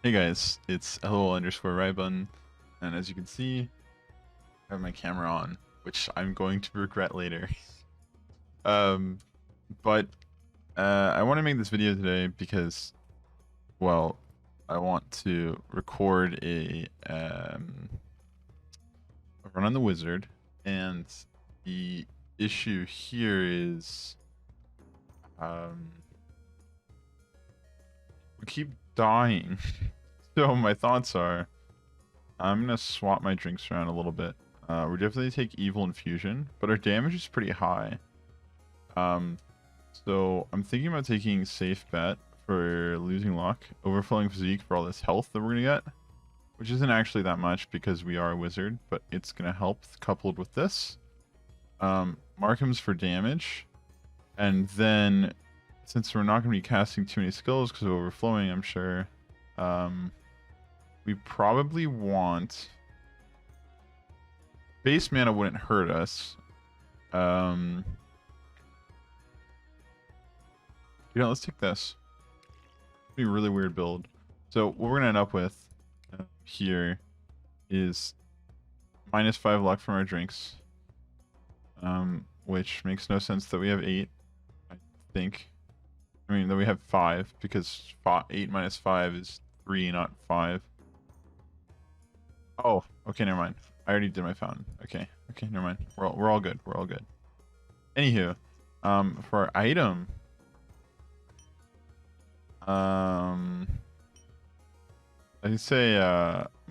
Hey guys, it's LOL_right button, and as you can see, I have my camera on, which I'm going to regret later. um, but I want to make this video today because, well, I want to record a run on the wizard, and the issue here is um, we keep dying. So my thoughts are, I'm gonna swap my drinks around a little bit. We definitely take evil infusion, but our damage is pretty high. Um, so I'm thinking about taking safe bet for losing luck, overflowing physique for all this health that we're gonna get, which isn't actually that much because we are a wizard, but it's gonna help coupled with this. Markham's for damage, and then since we're not gonna be casting too many skills because of overflowing, I'm sure, we probably want base mana wouldn't hurt us. Let's take this. It'll be a really weird build. So what we're gonna end up with here is -5 luck from our drinks, which makes no sense that we have 8. I think. I mean that we have 5 because 8 minus 5 is 3, not 5. Oh, okay, never mind. I already did my fountain. Okay, never mind. We're all good. We're all good. Anywho, for our item, I'd say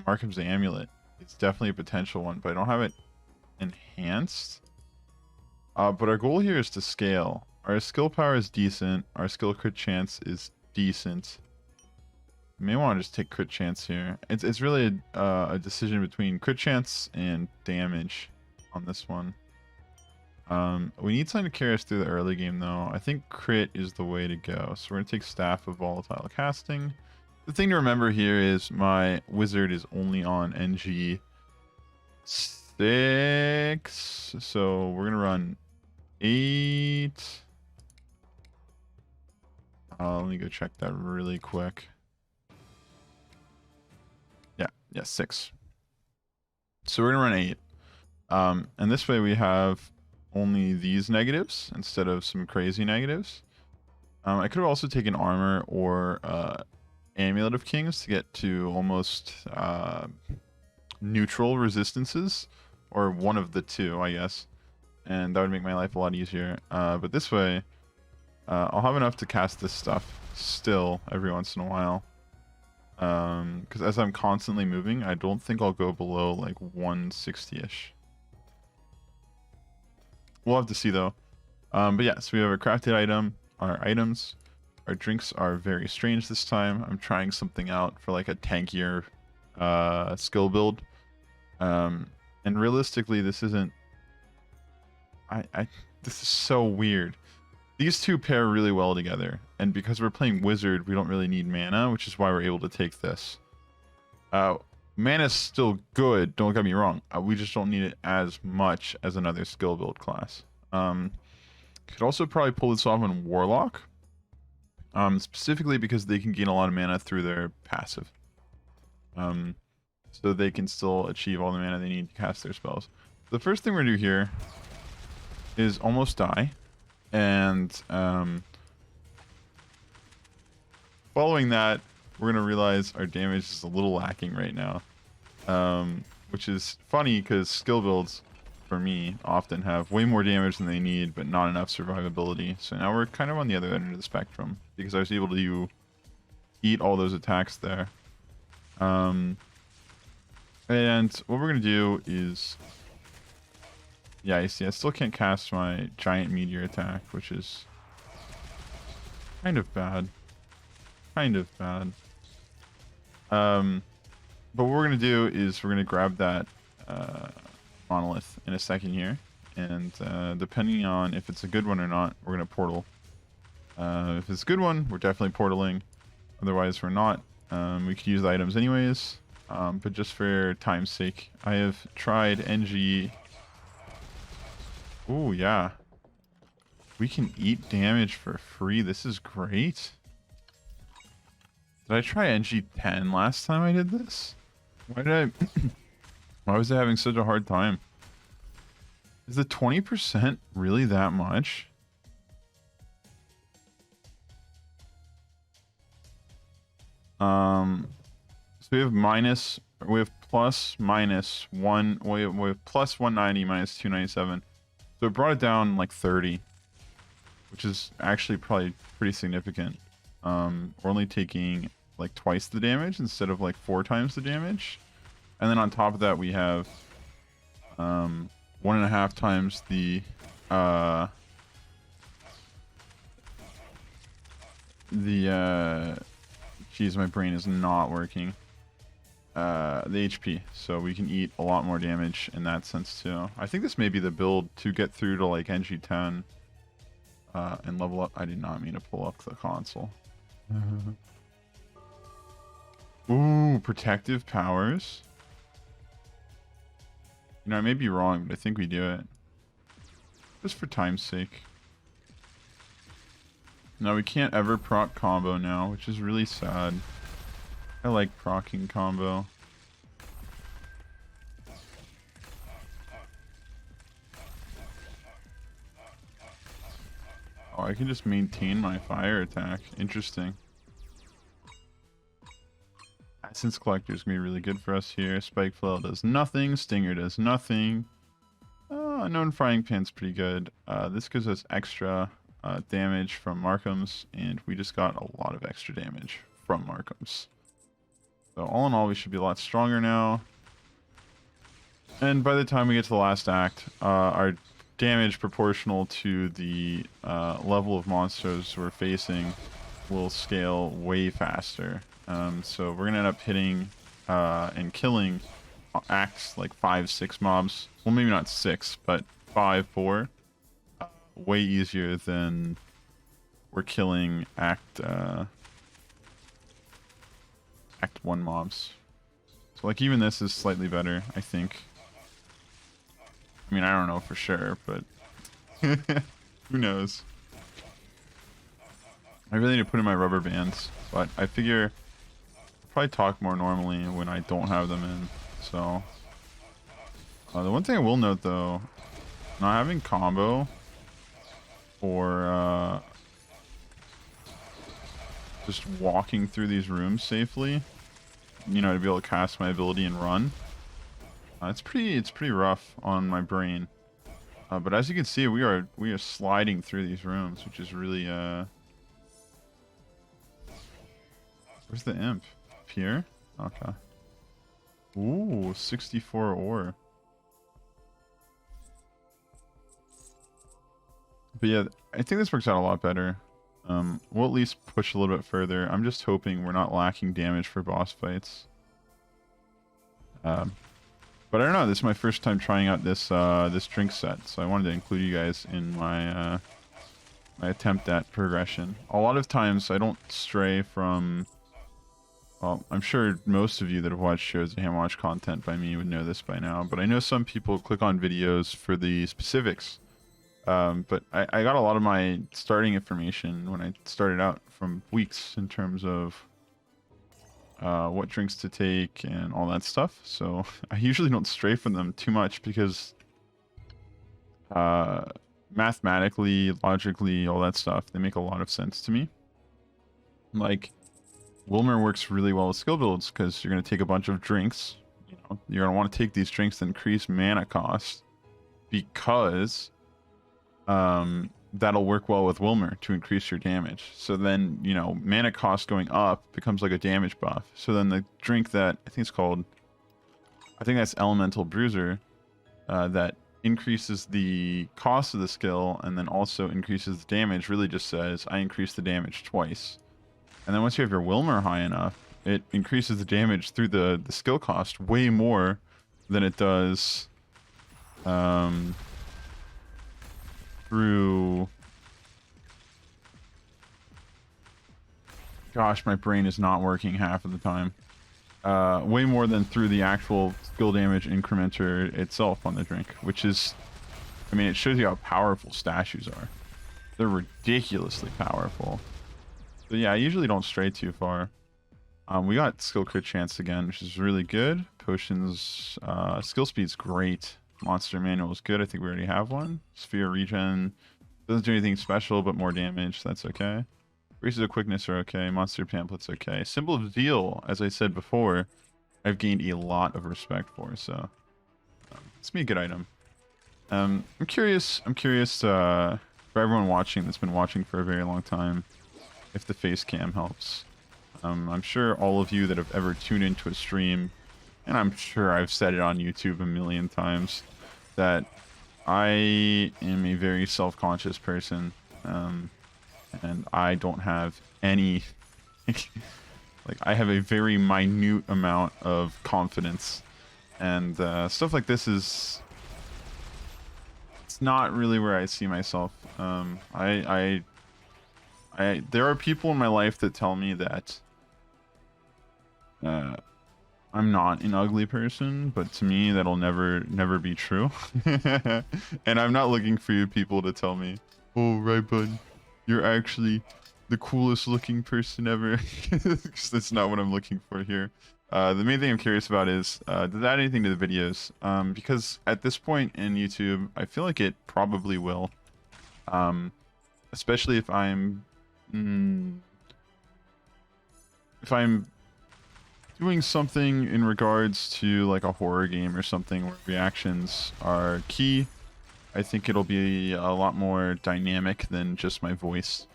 Markham's Amulet. It's definitely a potential one, but I don't have it enhanced. But our goal here is to scale. Our skill power is decent. Our skill crit chance is decent. You may want to just take crit chance here. It's really a decision between crit chance and damage on this one. We need something to carry us through the early game, though. I think crit is the way to go. So we're going to take Staff of Volatile Casting. The thing to remember here is my wizard is only on NG+8. So we're going to run 8. Let me go check that really quick. Yeah, 6. So we're going to run 8. And this way we have only these negatives instead of some crazy negatives. I could have also taken armor or Amulet of Kings to get to almost neutral resistances, or one of the two, I guess, and that would make my life a lot easier. But this way, I'll have enough to cast this stuff still every once in a while. Because as I'm constantly moving, I don't think I'll go below like 160-ish. We'll have to see though. But yeah, so we have a crafted item, our items. Our drinks are very strange this time. I'm trying something out for like a tankier skill build. And realistically, this isn't... This is so weird. These two pair really well together. And because we're playing wizard, we don't really need mana, which is why we're able to take this. Mana's still good, don't get me wrong. We just don't need it as much as another skill build class. Could also probably pull this off on Warlock. Specifically because they can gain a lot of mana through their passive. So they can still achieve all the mana they need to cast their spells. The first thing we're gonna do here is almost die. And following that, we're gonna realize our damage is a little lacking right now. Which is funny because skill builds, for me, often have way more damage than they need, but not enough survivability. So now we're kind of on the other end of the spectrum, because I was able to eat all those attacks there. And what we're going to do is... Yeah, you see, I still can't cast my giant meteor attack, which is kind of bad. But what we're going to do is we're going to grab that monolith in a second here. And depending on if it's a good one or not, we're going to portal. If it's a good one, we're definitely portaling. Otherwise, we're not. We could use the items anyways. But just for time's sake, I have tried NG. Oh, yeah. We can eat damage for free. This is great. Did I try NG10 last time I did this? Why did I... Why was I having such a hard time? Is the 20% really that much? So we have plus minus one, we have plus 190 minus 297. So it brought it down like 30, which is actually probably pretty significant. We're only taking like twice the damage instead of like 4 times the damage. And then on top of that, we have 1.5 times the geez, my brain is not working. The HP, so we can eat a lot more damage in that sense too. I think this may be the build to get through to like NG10 and level up. I did not mean to pull up the console. Ooh, protective powers. You know, I may be wrong, but I think we do it. Just for time's sake. No, we can't ever proc combo now, which is really sad. I like proccing combo. Oh, I can just maintain my fire attack. Interesting. Essence Collector is going to be really good for us here. Spike Flail does nothing. Stinger does nothing. Unknown Frying Pan's pretty good. This gives us extra damage from Markham's, and we just got a lot of extra damage from Markham's. So all in all, we should be a lot stronger now. And by the time we get to the last act, our damage proportional to the level of monsters we're facing will scale way faster. So we're going to end up hitting and killing acts like 5, 6 mobs. Well, maybe not 6, but 5, 4. Way easier than we're killing Act 1 mobs. So like even this is slightly better, I think. I mean, I don't know for sure, but who knows? I really need to put in my rubber bands, but I figure I'll probably talk more normally when I don't have them in. So the one thing I will note though, not having combo or just walking through these rooms safely, you know, to be able to cast my ability and run, it's pretty rough on my brain. But as you can see, we are sliding through these rooms, which is really where's the imp? Up here? Okay. Ooh, 64 ore. But yeah, I think this works out a lot better. We'll at least push a little bit further. I'm just hoping we're not lacking damage for boss fights. But I don't know, this is my first time trying out this this drink set, so I wanted to include you guys in my my attempt at progression. A lot of times I don't stray from... Well, I'm sure most of you that have watched Heroes of Hammerwatch content by me would know this by now, but I know some people click on videos for the specifics. But I got a lot of my starting information when I started out from weeks in terms of what drinks to take and all that stuff. So I usually don't stray from them too much because mathematically, logically, all that stuff, they make a lot of sense to me. Like, Wilmer works really well with skill builds because you're going to take a bunch of drinks. You know, you're going to want to take these drinks to increase mana cost because that'll work well with Wilmer to increase your damage. So then, you know, mana cost going up becomes like a damage buff. So then the drink that I think it's called, I think that's Elemental Bruiser, that increases the cost of the skill and then also increases the damage, really just says I increase the damage twice. And then once you have your Wilmer high enough, it increases the damage through the skill cost way more than it does through... Gosh, my brain is not working half of the time. Way more than through the actual skill damage incrementer itself on the drink, which is... I mean, it shows you how powerful statues are. They're ridiculously powerful. So yeah, I usually don't stray too far. We got skill crit chance again, which is really good. Potions, skill speed's great. Monster manual is good. I think we already have one. Sphere regen doesn't do anything special, but more damage. That's okay. Races of quickness are okay. Monster pamphlets okay. Symbol of zeal, as I said before, I've gained a lot of respect for. So it's be a good item. I'm curious. For everyone watching that's been watching for a very long time, if the face cam helps. I'm sure all of you that have ever tuned into a stream, and I'm sure I've said it on YouTube a million times, that I am a very self-conscious person, and I don't have any, like, I have a very minute amount of confidence, and stuff like this is, it's not really where I see myself. There are people in my life that tell me that I'm not an ugly person, but to me that'll never be true. And I'm not looking for you people to tell me, oh right bud, you're actually the coolest looking person ever. Because that's not what I'm looking for here. The main thing I'm curious about is, does it add anything to the videos? Because at this point in YouTube, I feel like it probably will. Especially if I'm doing something in regards to like a horror game or something where reactions are key. I think it'll be a lot more dynamic than just my voice.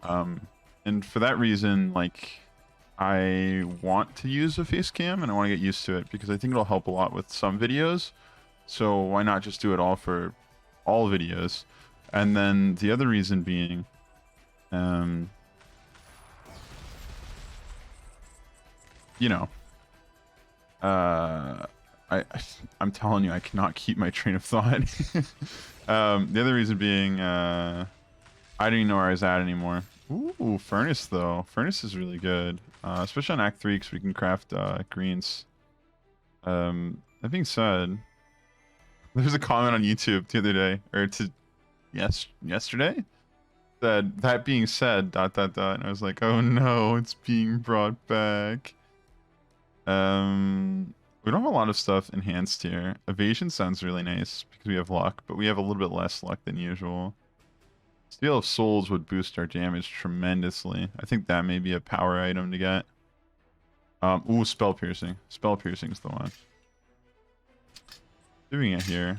And for that reason, like, I want to use a face cam and I want to get used to it because I think it'll help a lot with some videos. So why not just do it all for all videos? And then the other reason being, you know, I'm telling you, I cannot keep my train of thought. The other reason being, I don't even know where I was at anymore. Ooh, furnace though. Furnace is really good, especially on Act 3 because we can craft greens. That being said, there was a comment on YouTube the other day, or yesterday. That being said, ... and I was like, oh no, it's being brought back. We don't have a lot of stuff enhanced here. Evasion sounds really nice because we have luck, but we have a little bit less luck than usual. Steal of Souls would boost our damage tremendously. I think that may be a power item to get. Ooh, Spell Piercing. Spell Piercing's the one. Doing it here.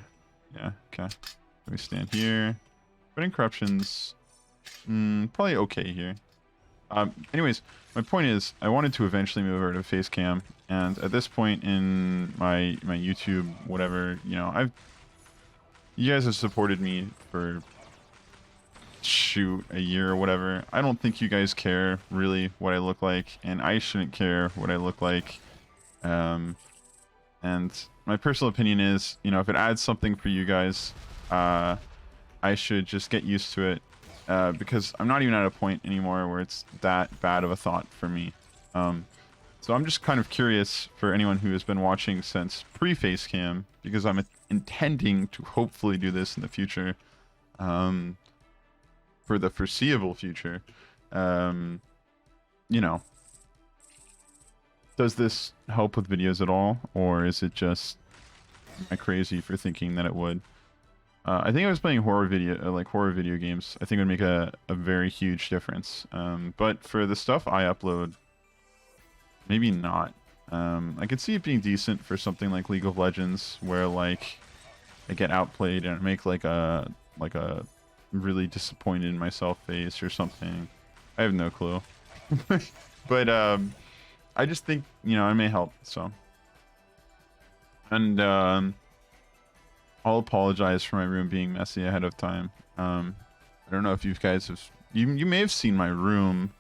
Yeah, okay. We stand here. Putting Corruptions, probably okay here. Anyways, my point is, I wanted to eventually move over to face cam, and at this point in my YouTube, whatever, you know, you guys have supported me for shoot a year or whatever. I don't think you guys care really what I look like, and I shouldn't care what I look like. And my personal opinion is, you know, if it adds something for you guys, I should just get used to it. Because I'm not even at a point anymore where it's that bad of a thought for me. So I'm just kind of curious for anyone who has been watching since pre-face cam, because I'm intending to hopefully do this in the future, for the foreseeable future. You know, does this help with videos at all, or is it just am I crazy for thinking that it would? I think I was playing horror video games. I think it would make a very huge difference. But for the stuff I upload, maybe not. I could see it being decent for something like League of Legends, where like I get outplayed and I make like a really disappointed in myself face or something. I have no clue. But I just think, you know, it may help. So, and I'll apologize for my room being messy ahead of time. I don't know if you guys have... You may have seen my room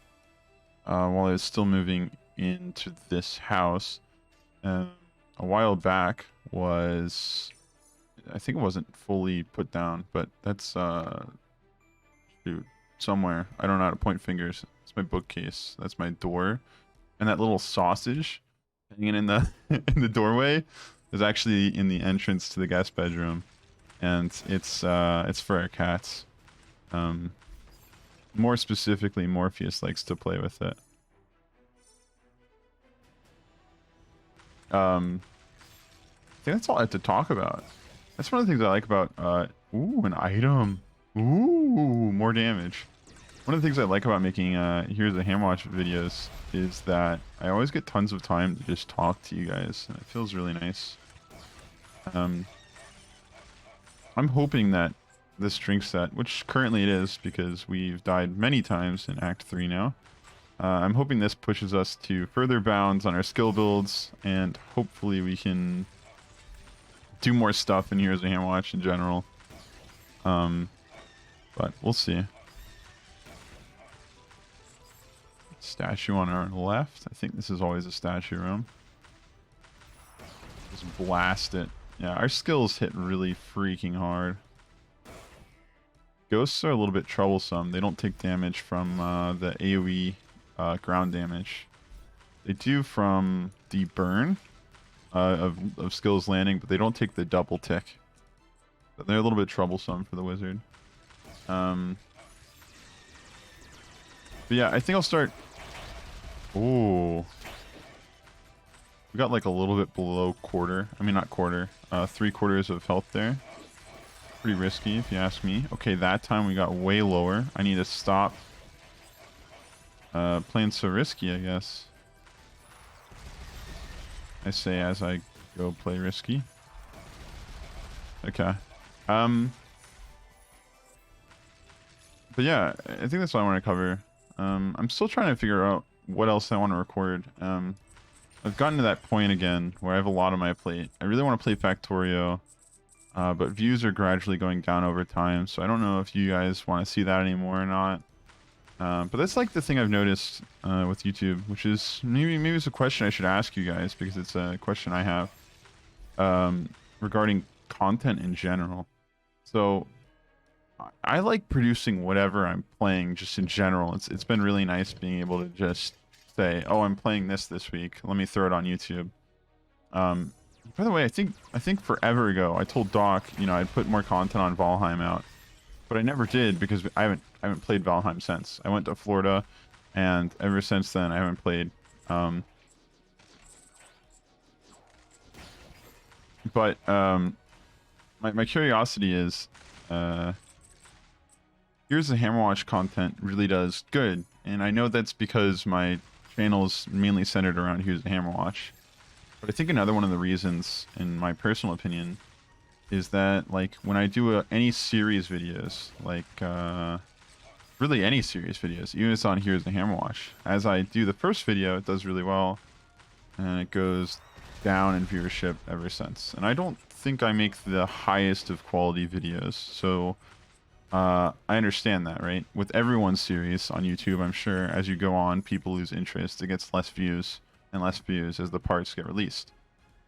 while I was still moving into this house. A while back was... I think it wasn't fully put down, but that's... shoot, somewhere. I don't know how to point fingers. It's my bookcase. That's my door. And that little sausage hanging in the, in the doorway is actually in the entrance to the guest bedroom, and it's for our cats. More specifically, Morpheus likes to play with it. I think that's all I have to talk about. That's one of the things I like about, ooh, an item. Ooh, more damage. One of the things I like about making Heroes of Hammerwatch videos is that I always get tons of time to just talk to you guys, and it feels really nice. I'm hoping that this drink set, which currently it is because we've died many times in Act 3 now, I'm hoping this pushes us to further bounds on our skill builds, and hopefully we can do more stuff in Heroes of Hammerwatch in general. But we'll see. Statue on our left. I think this is always a statue room. Just blast it. Yeah, our skills hit really freaking hard. Ghosts are a little bit troublesome. They don't take damage from the AoE ground damage. They do from the burn of skills landing, but they don't take the double tick. But they're a little bit troublesome for the wizard. But yeah, I think I'll start... Ooh. We got like a little bit below quarter. I mean, not quarter. 3/4 of health there. Pretty risky, if you ask me. Okay, that time we got way lower. I need to stop playing so risky, I guess. I say as I go play risky. Okay. But yeah, I think that's what I want to cover. I'm still trying to figure out what else I want to record. I've gotten to that point again where I have a lot on my plate. I really want to play Factorio, but views are gradually going down over time, so I don't know if you guys want to see that anymore or not. But that's like the thing I've noticed with YouTube, which is maybe it's a question I should ask you guys, because it's a question I have regarding content in general. So I like producing whatever I'm playing just in general. It's been really nice being able to just say, oh, I'm playing this week. Let me throw it on YouTube. By the way, I think forever ago I told Doc, you know, I'd put more content on Valheim out, but I never did because I haven't played Valheim since. I went to Florida, and ever since then I haven't played. But my curiosity is, Here's the Hammerwatch content really does good, and I know that's because my channel is mainly centered around Here's the Hammerwatch. But I think another one of the reasons, in my personal opinion, is that like when I do any series videos, like really any series videos, even if it's on Here's the Hammerwatch, as I do the first video, it does really well, and it goes down in viewership ever since. And I don't think I make the highest of quality videos, so I understand that, right? With everyone's series on YouTube, I'm sure as you go on, people lose interest. It gets less views and less views as the parts get released.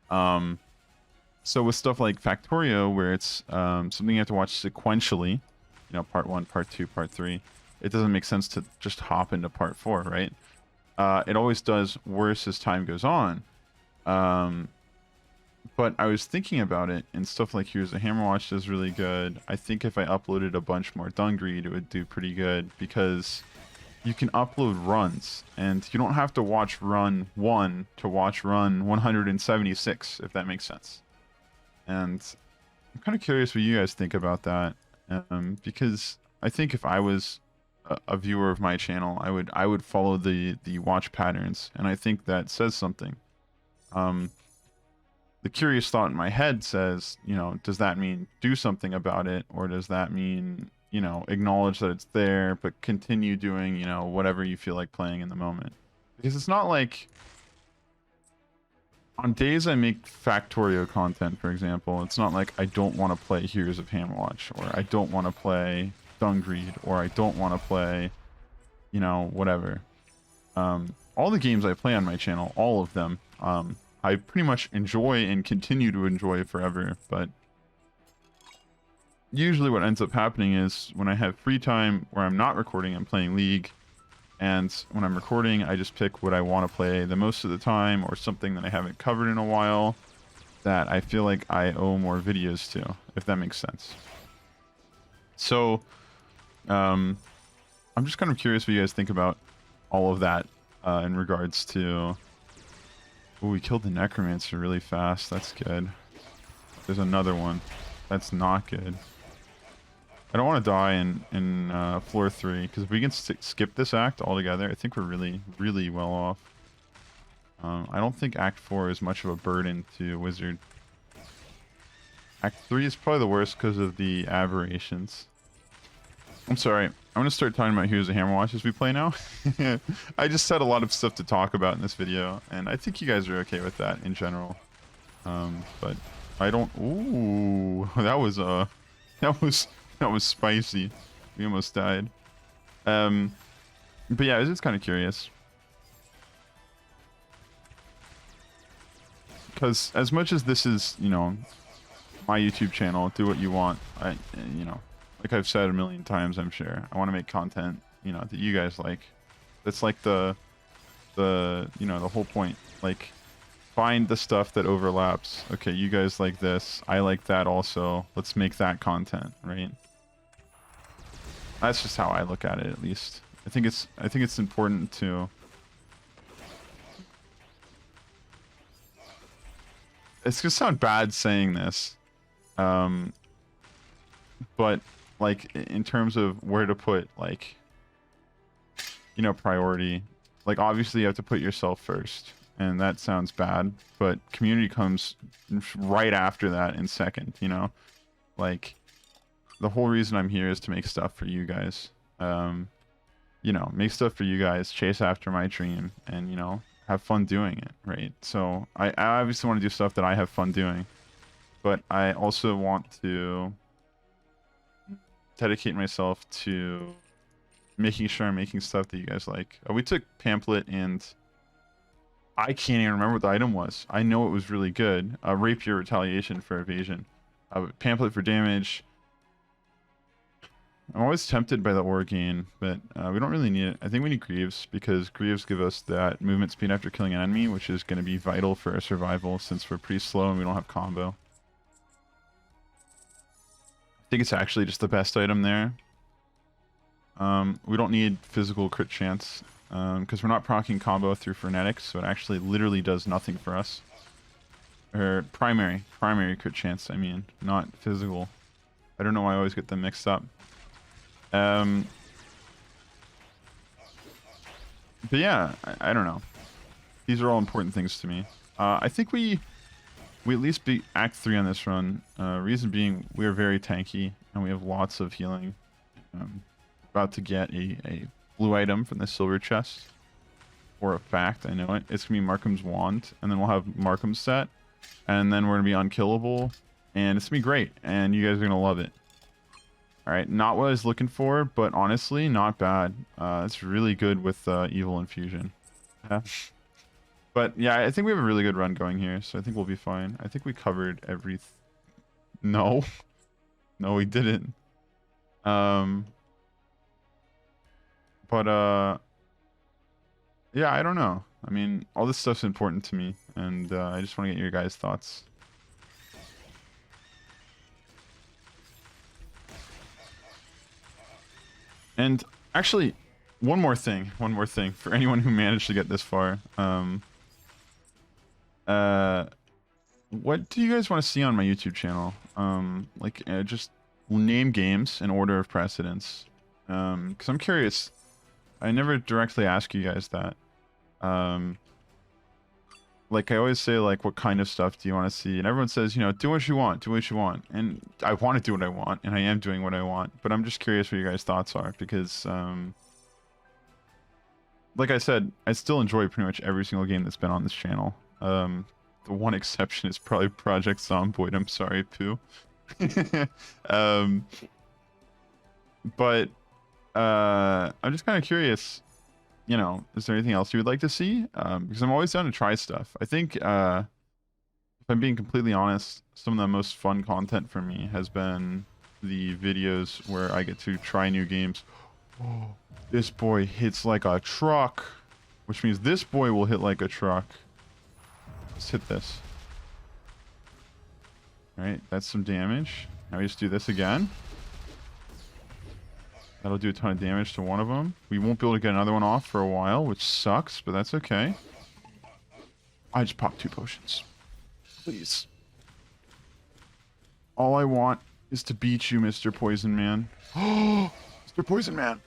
So with stuff like Factorio, where it's something you have to watch sequentially, you know, part 1, part 2, part 3, it doesn't make sense to just hop into part 4, right? It always does worse as time goes on. But I was thinking about it, and stuff like Here's the Hammerwatch does really good. I think if I uploaded a bunch more Dungreed, it would do pretty good, because you can upload runs, and you don't have to watch run 1 to watch run 176, if that makes sense. And I'm kind of curious what you guys think about that, because I think if I was a viewer of my channel, I would follow the watch patterns, and I think that says something. The curious thought in my head says, you know, does that mean do something about it, or does that mean, you know, acknowledge that it's there, but continue doing, you know, whatever you feel like playing in the moment? Because it's not like on days I make Factorio content, for example, it's not like I don't want to play Heroes of Hammerwatch, or I don't want to play Dungreed, or I don't want to play, you know, whatever. All the games I play on my channel, all of them, I pretty much enjoy and continue to enjoy forever, but usually what ends up happening is when I have free time where I'm not recording, I'm playing League, and when I'm recording, I just pick what I want to play the most of the time, or something that I haven't covered in a while that I feel like I owe more videos to, if that makes sense. So, I'm just kind of curious what you guys think about all of that in regards to Oh, we killed the necromancer really fast. That's good. There's another one. That's not good. I don't want to die in floor 3, because if we can skip this act altogether, I think we're really, really well off. I don't think Act 4 is much of a burden to Wizard. Act 3 is probably the worst because of the aberrations. I'm sorry. I'm going to start talking about Heroes of Hammerwatch as we play now. I just had a lot of stuff to talk about in this video, and I think you guys are okay with that in general. But I don't... Ooh, that was spicy. We almost died. But yeah, I was just kind of curious. Because as much as this is, you know, my YouTube channel, do what you want, you know, like I've said a million times, I'm sure, I want to make content, you know, that you guys like. That's like the you know, the whole point. Like, find the stuff that overlaps. Okay, you guys like this, I like that also. Let's make that content, right? That's just how I look at it, at least. I think it's important to... It's gonna sound bad saying this, but like in terms of where to put, like, you know, priority. Like, obviously you have to put yourself first, and that sounds bad, but community comes right after that in second, you know? Like, the whole reason I'm here is to make stuff for you guys. You know, make stuff for you guys, chase after my dream, and, you know, have fun doing it, right? So I obviously want to do stuff that I have fun doing, but I also want to dedicate myself to making sure I'm making stuff that you guys like. We took Pamphlet, and I can't even remember what the item was. I know it was really good. Rapier Retaliation for evasion. Pamphlet for damage. I'm always tempted by the Orgain, but we don't really need it. I think we need Greaves, because Greaves give us that movement speed after killing an enemy, which is going to be vital for our survival since we're pretty slow and we don't have combo. I think it's actually just the best item there. We don't need physical crit chance, because we're not proccing combo through Frenetics, so it actually literally does nothing for us. Or primary crit chance, I mean, not physical. I don't know why I always get them mixed up. But yeah, I don't know. These are all important things to me. I think we at least beat Act 3 on this run. Reason being, we are very tanky, and we have lots of healing. About to get a blue item from the silver chest. For a fact, I know it. It's going to be Markham's Wand, and then we'll have Markham's set, and then we're going to be unkillable, and it's going to be great, and you guys are going to love it. Alright, not what I was looking for, but honestly, not bad. It's really good with Evil Infusion. Yeah. But yeah, I think we have a really good run going here, so I think we'll be fine. I think we covered everything. No. No, we didn't. But yeah, I don't know. I mean, all this stuff's important to me, and I just want to get your guys' thoughts. And actually, one more thing for anyone who managed to get this far. What do you guys want to see on my YouTube channel? Like, just name games in order of precedence. Because I'm curious. I never directly ask you guys that. Like, I always say, like, what kind of stuff do you want to see? And everyone says, you know, do what you want, do what you want. And I want to do what I want, and I am doing what I want. But I'm just curious what your guys' thoughts are, because, like I said, I still enjoy pretty much every single game that's been on this channel. The one exception is probably Project Zomboid. I'm sorry, Pooh. But I'm just kind of curious. You know, is there anything else you would like to see? Because I'm always down to try stuff. I think, if I'm being completely honest, some of the most fun content for me has been the videos where I get to try new games. Oh, this boy hits like a truck, which means this boy will hit like a truck. Let's hit this. All right, that's some damage. Now we just do this again. That'll do a ton of damage to one of them. We won't be able to get another one off for a while, which sucks, but that's okay. I just popped 2 potions. Please. All I want is to beat you, Mr. Poison Man. Oh, Mr. Poison Man.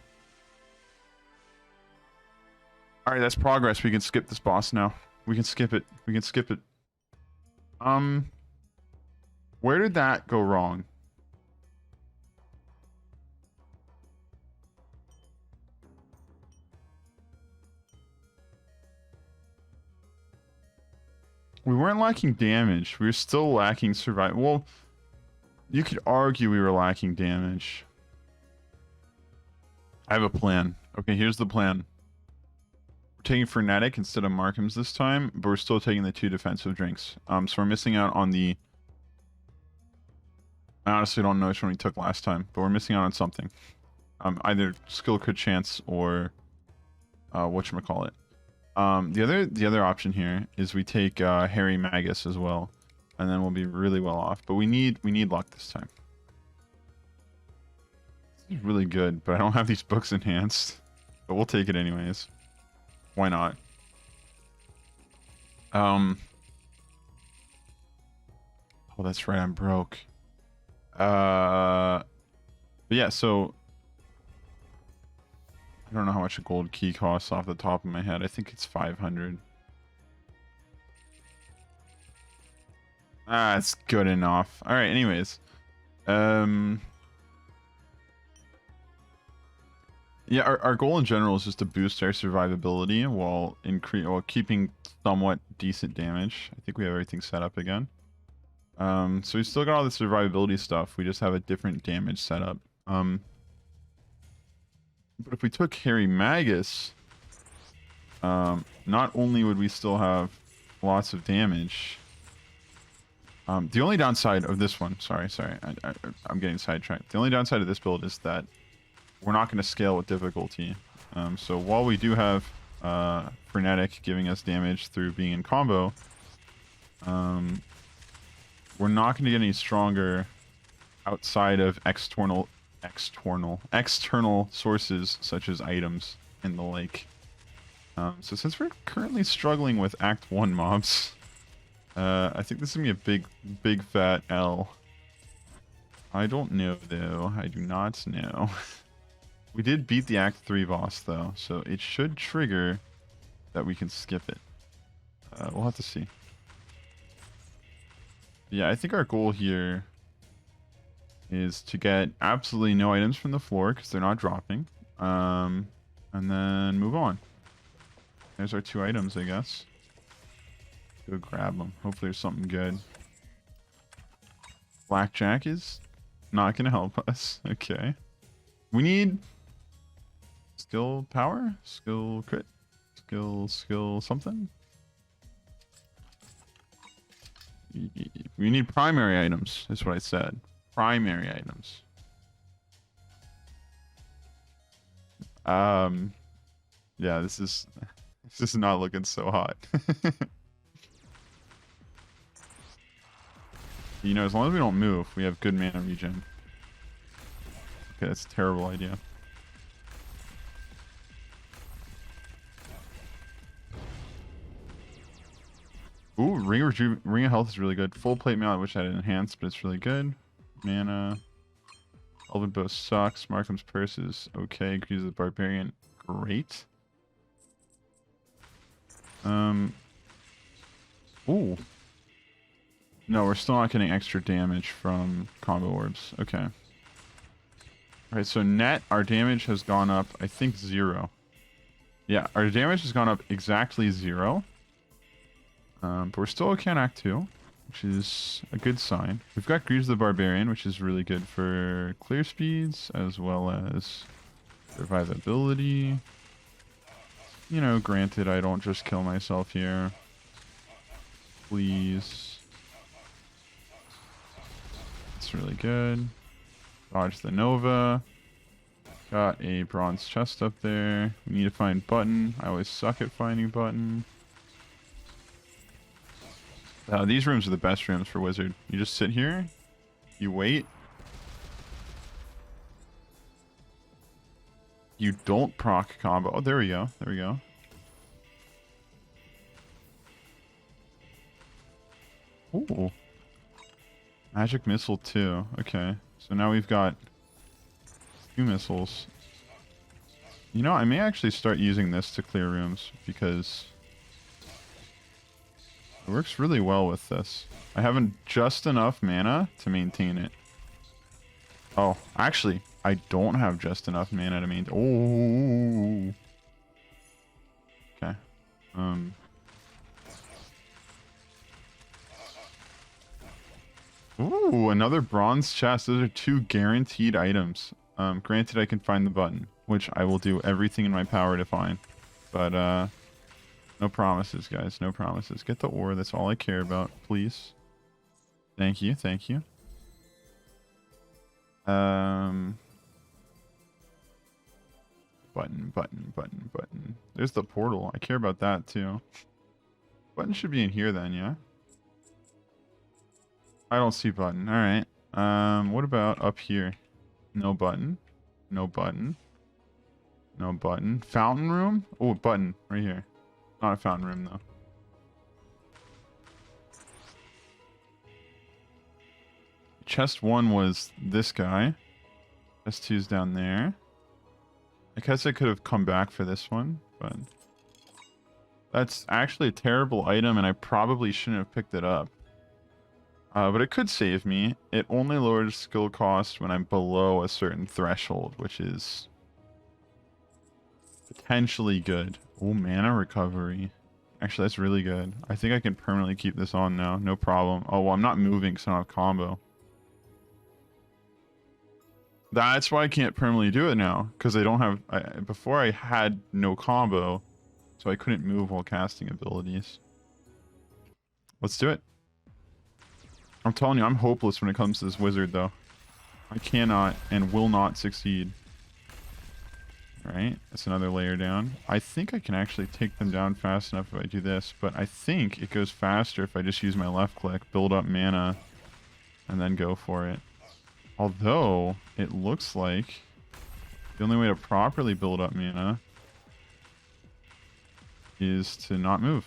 All right, that's progress. We can skip this boss now. We can skip it. We can skip it. Where did that go wrong? We weren't lacking damage. We were still lacking survival. Well, you could argue we were lacking damage. I have a plan. Okay, here's the plan. We're taking Frenetic instead of Markham's this time, but we're still taking the 2 defensive drinks. So we're missing out on the... I honestly don't know which one we took last time, but we're missing out on something. Either skill crit chance or whatchamacallit. The other option here is we take Harry Magus as well, and then we'll be really well off. But we need luck this time. This is really good, but I don't have these books enhanced. But we'll take it anyways. Why not? Oh, that's right. I'm broke. But yeah. So I don't know how much a gold key costs off the top of my head. I think it's 500. Ah, it's good enough. All right. Anyways, yeah, our goal in general is just to boost our survivability while keeping somewhat decent damage. I think we have everything set up again. So we still got all the survivability stuff. We just have a different damage setup. But if we took Harry Magus, not only would we still have lots of damage. The only downside of this one, sorry, I'm getting sidetracked. The only downside of this build is that we're not going to scale with difficulty. So while we do have Frenetic giving us damage through being in combo, we're not going to get any stronger outside of external sources such as items and the like. So since we're currently struggling with Act 1 mobs, I think this is going to be a big fat L. I don't know though. I do not know. We did beat the Act 3 boss though, so it should trigger that we can skip it. We'll have to see. Yeah, I think our goal here is to get absolutely no items from the floor because they're not dropping. And then move on. There's our 2 items, I guess. Go grab them. Hopefully there's something good. Blackjack is not going to help us. Okay. We need skill power, skill crit, skill something. We need primary items, is what I said. Primary items. Yeah, this is not looking so hot. You know, as long as we don't move, we have good mana regen. Okay, that's a terrible idea. Ooh, Ring of Health is really good. Full plate mail, I wish I had enhanced, but it's really good. Mana. Elven Bow sucks. Markham's Purse is okay. Grease of the Barbarian, great. Ooh. No, we're still not getting extra damage from combo orbs. Okay. Alright, so net, our damage has gone up, I think, 0. Yeah, our damage has gone up exactly 0. But we're still okay on Act 2, which is a good sign. We've got Greaves of the Barbarian, which is really good for clear speeds, as well as survivability. You know, granted, I don't just kill myself here. Please. It's really good. Dodge the Nova. Got a bronze chest up there. We need to find button. I always suck at finding button. These rooms are the best rooms for wizard. You just sit here. You wait. You don't proc combo. Oh, there we go. There we go. Ooh. Magic missile 2. Okay. So now we've got 2 missiles. You know, I may actually start using this to clear rooms because it works really well with this. I haven't just enough mana to maintain it. Oh, actually, I don't have just enough mana to maintain. Oh. Okay. Ooh, another bronze chest. Those are 2 guaranteed items. Granted, I can find the button, which I will do everything in my power to find. But, no promises, guys. No promises. Get the ore. That's all I care about, please. Thank you. Thank you. Button. There's the portal. I care about that, too. Button should be in here, then, yeah? I don't see button. Alright. What about up here? No button. No button. No button. Fountain room? Oh, button. Right here. Not a fountain room, though. Chest 1 was this guy. Chest 2's down there. I guess I could have come back for this one, but... That's actually a terrible item, and I probably shouldn't have picked it up. But it could save me. It only lowers skill cost when I'm below a certain threshold, which is potentially good. Oh, mana recovery. Actually, that's really good. I think I can permanently keep this on now. No problem. Oh, well, I'm not moving because I don't have combo. That's why I can't permanently do it now. Because I don't have... before I had no combo, so I couldn't move while casting abilities. Let's do it. I'm telling you, I'm hopeless when it comes to this wizard, though. I cannot and will not succeed. Alright, that's another layer down. I think I can actually take them down fast enough if I do this, but I think it goes faster if I just use my left click, build up mana, and then go for it. Although, it looks like the only way to properly build up mana is to not move.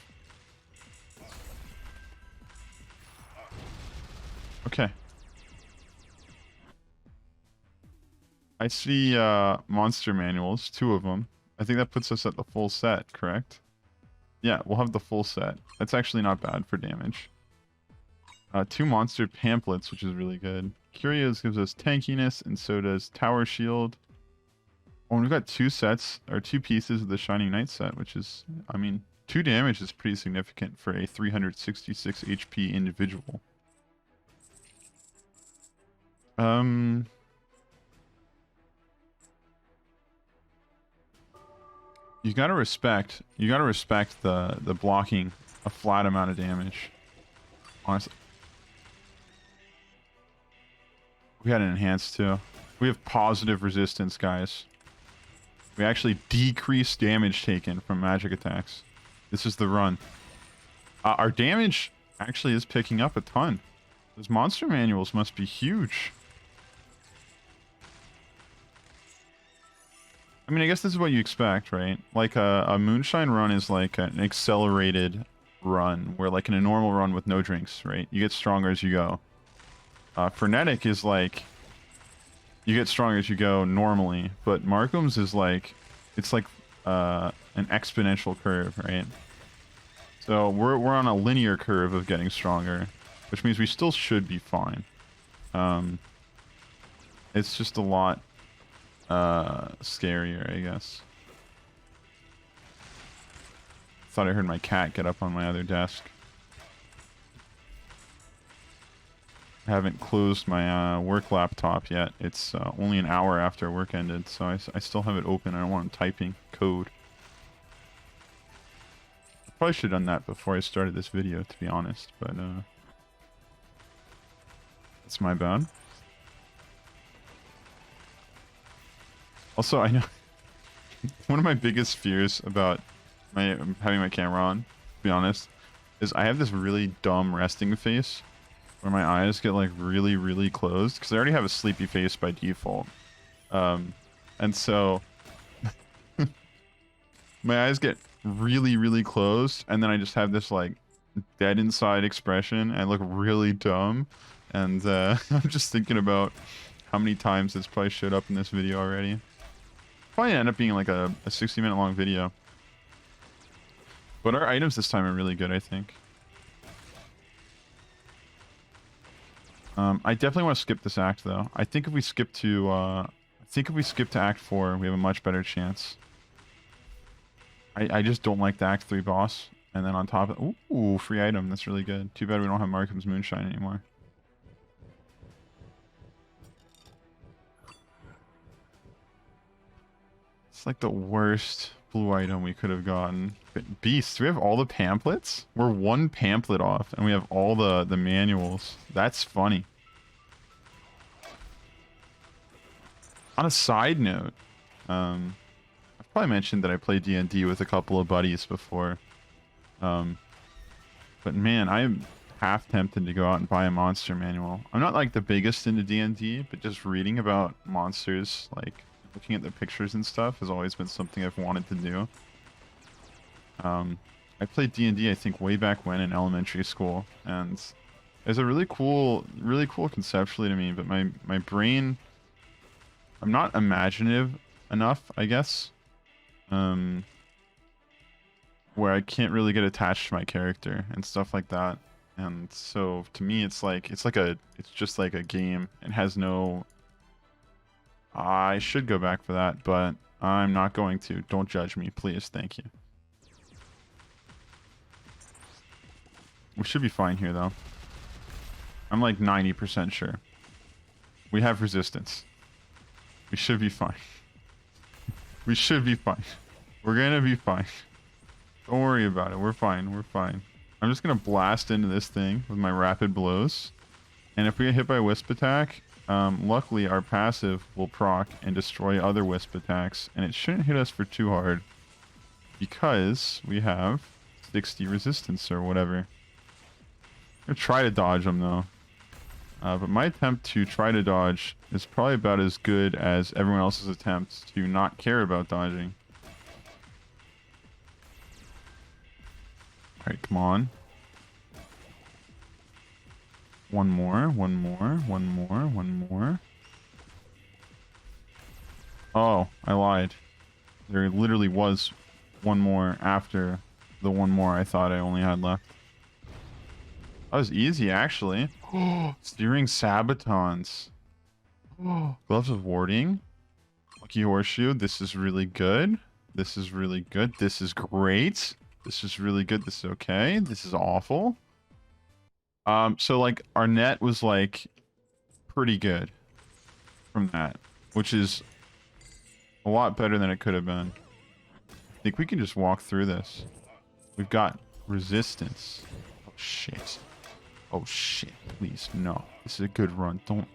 Okay. I see monster manuals, 2 of them. I think that puts us at the full set, correct? Yeah, we'll have the full set. That's actually not bad for damage. 2 monster pamphlets, which is really good. Curios gives us tankiness, and so does Tower Shield. Oh, and we've got 2 sets, or 2 pieces of the Shining Knight set, which is, I mean, 2 damage is pretty significant for a 366 HP individual. You gotta respect the blocking a flat amount of damage. Honestly. We had an enhanced too. We have positive resistance, guys. We actually decrease damage taken from magic attacks. This is the run. Our damage actually is picking up a ton. Those monster manuals must be huge. I mean, I guess this is what you expect, right? Like a moonshine run is like an accelerated run, where like in a normal run with no drinks, right? You get stronger as you go. Frenetic is like, you get stronger as you go normally, but Markham's is like, it's like an exponential curve, right? So we're on a linear curve of getting stronger, which means we still should be fine. It's just a lot scarier, I guess. Thought I heard my cat get up on my other desk. I haven't closed my work laptop yet. It's only an hour after work ended, so I still have it open. I don't want him typing code. I probably should have done that before I started this video, to be honest, but it's my bad. Also, I know one of my biggest fears about having my camera on, to be honest, is I have this really dumb resting face where my eyes get like really, really closed because I already have a sleepy face by default. And so my eyes get really, really closed, and then I just have this like dead inside expression. I look really dumb. And I'm just thinking about how many times this probably showed up in this video already. Probably end up being like a 60-minute long video. But our items this time are really good, I think. I definitely want to skip this act though. I think if we skip to Act 4, we have a much better chance. I just don't like the Act 3 boss. And then on top of ooh, free item, that's really good. Too bad we don't have Markham's Moonshine anymore. It's like the worst blue item we could have gotten. Beast, do we have all the pamphlets? We're one pamphlet off, and we have all the manuals. That's funny. On a side note, I've probably mentioned that I play D&D with a couple of buddies before. But man, I'm half tempted to go out and buy a monster manual. I'm not like the biggest into D&D, but just reading about monsters, like looking at the pictures and stuff, has always been something I've wanted to do. I played D&D, I think, way back when in elementary school, and it's a really cool conceptually to me, but my brain, I'm not imaginative enough, I guess, where I can't really get attached to my character and stuff like that. And so to me, it's just like a game. It has no. I should go back for that, but I'm not going to. Don't judge me, please. Thank you. We should be fine here, though. I'm like 90% sure. We have resistance. We should be fine. We should be fine. We're gonna be fine. Don't worry about it. We're fine. We're fine. I'm just gonna blast into this thing with my rapid blows. And if we get hit by Wisp attack, luckily our passive will proc and destroy other Wisp attacks. And it shouldn't hit us for too hard, because we have 60 resistance or whatever. I'm gonna try to dodge them though. But my attempt to try to dodge is probably about as good as everyone else's attempts to not care about dodging. Alright, come on. One more, one more, one more, one more. Oh, I lied. There literally was one more after the one more I thought I only had left. That was easy, actually. Steering Sabatons. Gloves of Warding. Lucky Horseshoe. This is really good. This is really good. This is great. This is really good. This is okay. This is awful. So like our net was like pretty good from that, which is a lot better than it could have been. I think we can just walk through this. We've got resistance. Oh shit. Oh shit, please, no. This is a good run. Don't.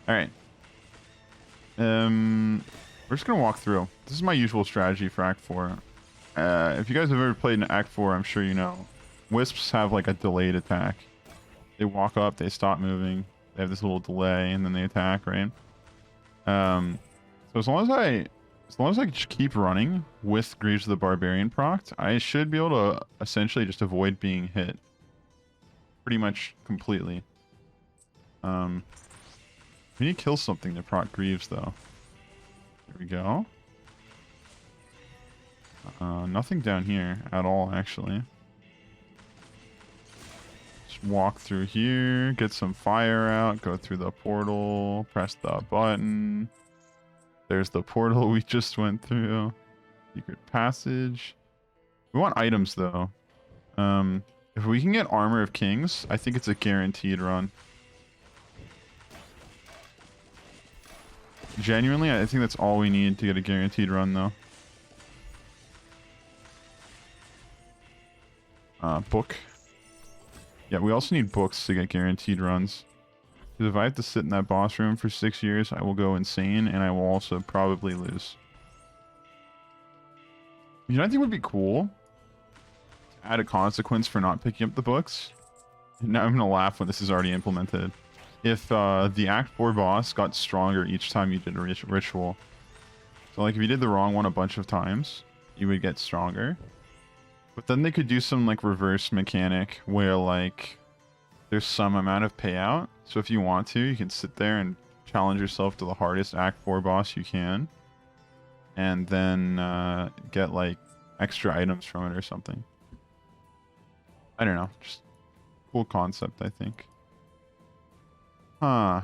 Alright. We're just gonna walk through. This is my usual strategy for Act 4. If you guys have ever played in Act 4, I'm sure you know. Wisps have like a delayed attack. They walk up, they stop moving. They have this little delay, and then they attack, right? So as long as I just keep running with Greaves of the Barbarian procced, I should be able to essentially just avoid being hit. Pretty much completely. We need to kill something to proc Greaves, though. There we go. Nothing down here at all, actually. Just walk through here, get some fire out, go through the portal, press the button. There's the portal we just went through. Secret passage. We want items, though. If we can get Armor of Kings, I think it's a guaranteed run. Genuinely, I think that's all we need to get a guaranteed run, though. Book. Yeah, we also need books to get guaranteed runs. Because if I have to sit in that boss room for 6 years, I will go insane, and I will also probably lose. You know, I think would be cool to add a consequence for not picking up the books. Now I'm gonna laugh when this is already implemented. If the Act 4 boss got stronger each time you did a ritual. So like if you did the wrong one a bunch of times, you would get stronger. But then they could do some like reverse mechanic where like there's some amount of payout. So if you want to, you can sit there and challenge yourself to the hardest Act 4 boss you can. And then get like extra items from it or something. I don't know. Just cool concept, I think. Huh.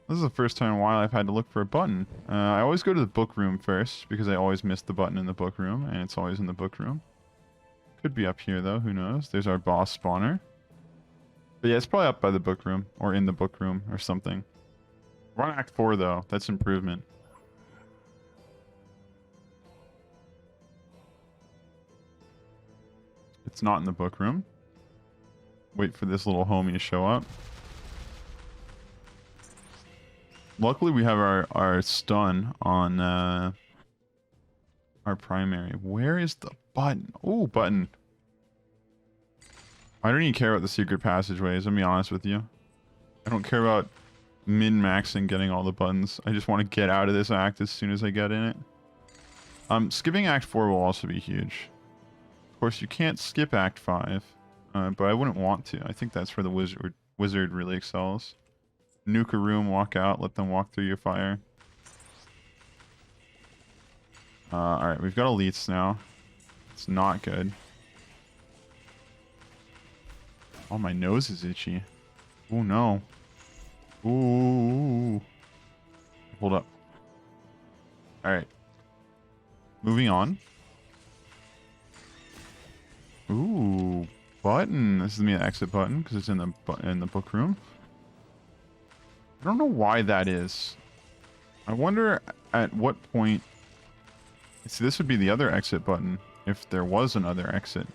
This is the first time in a while I've had to look for a button. I always go to the book room first because I always miss the button in the book room, and it's always in the book room. Could be up here though, who knows? There's our boss spawner. But yeah, it's probably up by the book room or in the book room or something. We're on Act 4 though. That's improvement. It's not in the book room. Wait for this little homie to show up. Luckily, we have our stun on our primary. Where is the button? Oh, button. I don't even care about the secret passageways, I'll be honest with you. I don't care about min-maxing getting all the buttons. I just want to get out of this act as soon as I get in it. Skipping Act 4 will also be huge. Of course, you can't skip Act 5, but I wouldn't want to. I think that's where the wizard really excels. Nuke a room, walk out, let them walk through your fire. Alright, we've got elites now. It's not good. Oh, my nose is itchy. Oh, no. Ooh. Hold up. Alright. Moving on. Ooh. Button. This is me, the exit button, because it's in the book room. I don't know why that is. I wonder at what point... See, this would be the other exit button if there was another exit.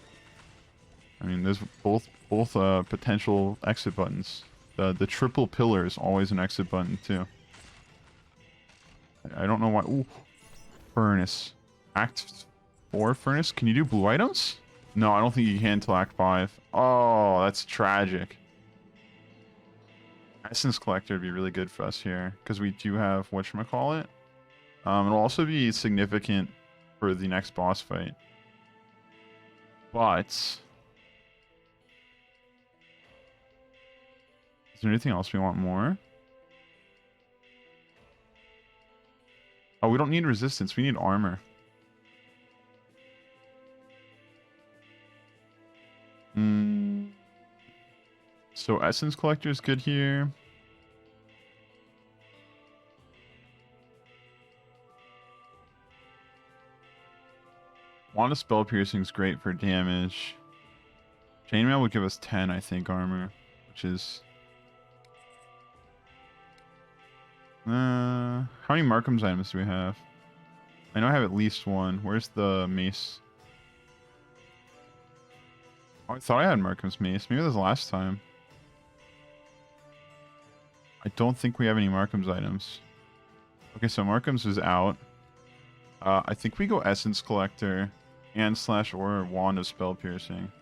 I mean, there's both potential exit buttons. The triple pillar is always an exit button too. I don't know why. Ooh, furnace. Act 4 furnace. Can you do blue items? No, I don't think you can until Act 5. Oh, that's tragic. Essence Collector would be really good for us here because we do have whatchamacallit. It'll also be significant for the next boss fight. But is there anything else we want more? Oh, we don't need resistance. We need armor. So Essence Collector is good here. Wand of Spell Piercing is great for damage. Chainmail would give us 10, I think, armor, which is... how many Markham's items do we have? I know I have at least one. Where's the mace? Oh, I thought I had Markham's mace. Maybe that was last time. I don't think we have any Markham's items. Okay, so Markham's is out. I think we go Essence Collector and / or Wand of Spell Piercing.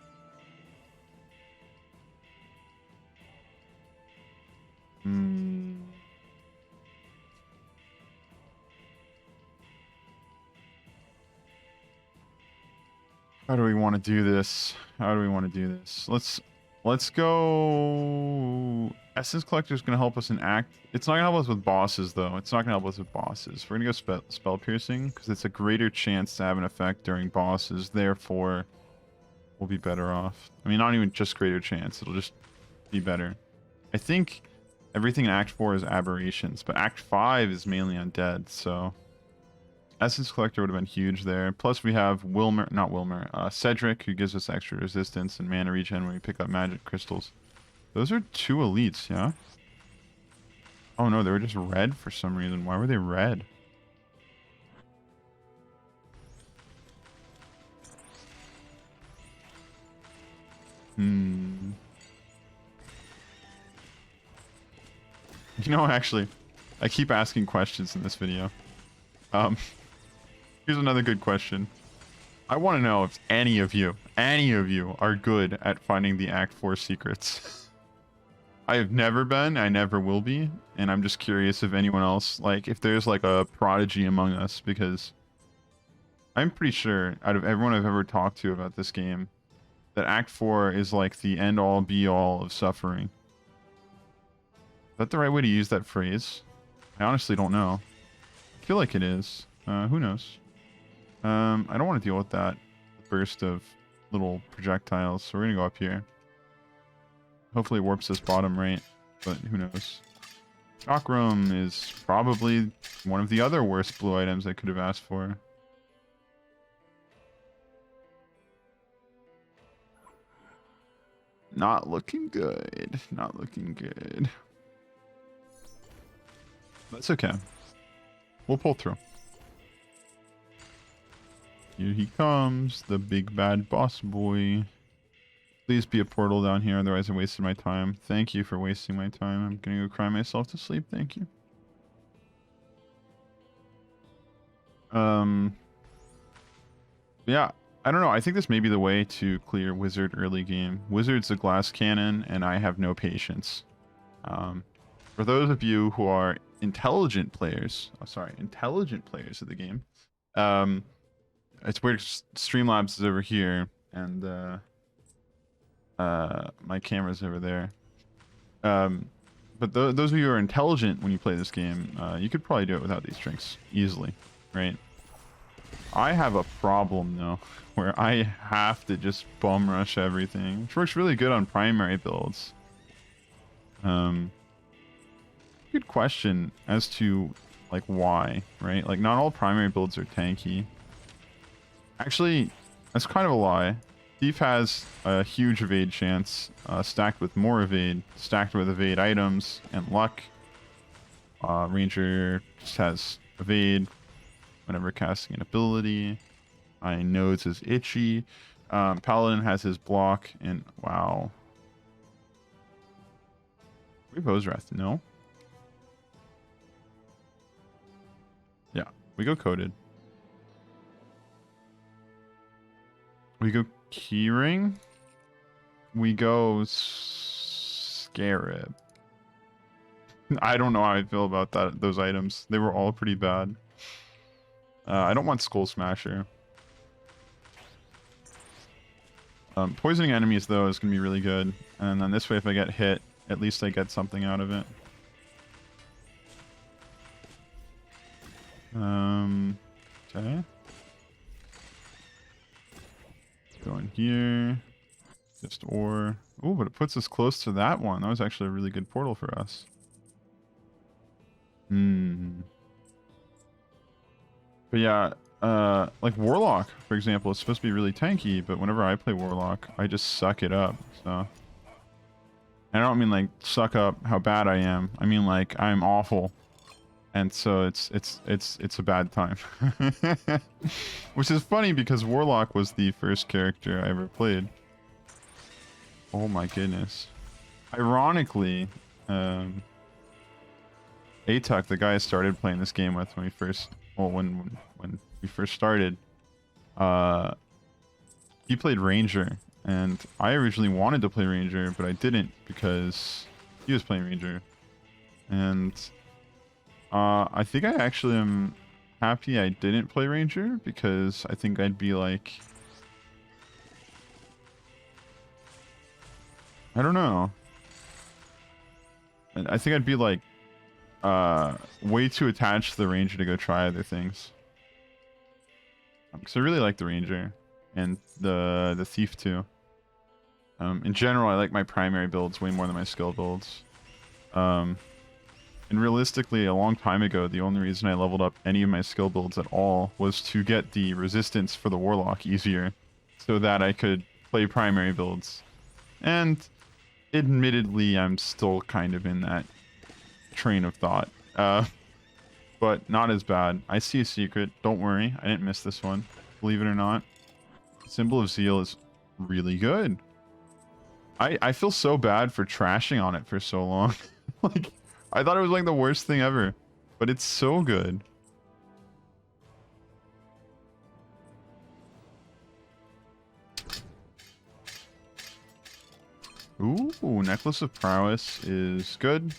How do we want to do this? How do we want to do this? Let's go. Essence Collector is going to help us in Act. It's not going to help us with bosses, though. It's not going to help us with bosses. We're going to go Spell Piercing because it's a greater chance to have an effect during bosses. Therefore, we'll be better off. I mean, not even just greater chance. It'll just be better. I think everything in Act 4 is aberrations, but Act 5 is mainly undead, so... Essence Collector would have been huge there. Plus we have Cedric, who gives us extra resistance and mana regen when we pick up magic crystals. Those are 2 elites, yeah? Oh no, they were just red for some reason. Why were they red? You know, actually, I keep asking questions in this video. Here's another good question. I want to know if any of you are good at finding the Act 4 secrets. I have never been, I never will be, and I'm just curious if anyone else, like, if there's like a prodigy among us, because I'm pretty sure out of everyone I've ever talked to about this game, that Act 4 is like the end-all be-all of suffering. Is that the right way to use that phrase? I honestly don't know. I feel like it is. Who knows? I don't want to deal with that burst of little projectiles, so we're gonna go up here. Hopefully it warps this bottom right, but who knows? Chakram is probably one of the other worst blue items I could have asked for. Not looking good. Not looking good. That's okay. We'll pull through. Here he comes, the big bad boss boy. Please be a portal down here, otherwise I wasted my time. Thank you for wasting my time. I'm gonna go cry myself to sleep. Thank you. Yeah, I don't know. I think this may be the way to clear Wizard early game. Wizard's a glass cannon, and I have no patience. For those of you who are intelligent players, intelligent players of the game, it's weird. Streamlabs is over here, and my camera's over there. But those of you who are intelligent when you play this game, you could probably do it without these drinks easily, right? I have a problem though, where I have to just bum rush everything, which works really good on primary builds. Good question as to like why, right? Like not all primary builds are tanky. Actually, that's kind of a lie. Thief has a huge evade chance, stacked with more evade, stacked with evade items and luck. Ranger just has evade whenever casting an ability. My nose is itchy. Paladin has his block, and wow. We have Ozrath, no? Yeah, we go coded. We go keyring. We go scarab. I don't know how I feel about those items. They were all pretty bad. I don't want Skull Smasher. Poisoning enemies, though, is going to be really good. And then this way, if I get hit, at least I get something out of it. Okay. Go in here. Just ore. Oh, but it puts us close to that one. That was actually a really good portal for us. But yeah, like Warlock, for example, is supposed to be really tanky, but whenever I play Warlock, I just suck it up, so... And I don't mean like suck up how bad I am. I mean like I'm awful. And so it's a bad time. Which is funny because Warlock was the first character I ever played. Oh my goodness. Ironically, Atuk, the guy I started playing this game with when we first, well, when we first started, he played Ranger, and I originally wanted to play Ranger, but I didn't because he was playing Ranger, and I think I actually am happy I didn't play Ranger because I think I'd be like, I don't know. I think I'd be like way too attached to the Ranger to go try other things. Because I really like the Ranger and the Thief too. In general, I like my primary builds way more than my skill builds. And realistically, a long time ago, the only reason I leveled up any of my skill builds at all was to get the resistance for the Warlock easier, so that I could play primary builds. And admittedly, I'm still kind of in that train of thought. But not as bad. I see a secret. Don't worry. I didn't miss this one. Believe it or not. Symbol of Zeal is really good. I feel so bad for trashing on it for so long. Like, I thought it was like the worst thing ever. But it's so good. Ooh, Necklace of Prowess is good.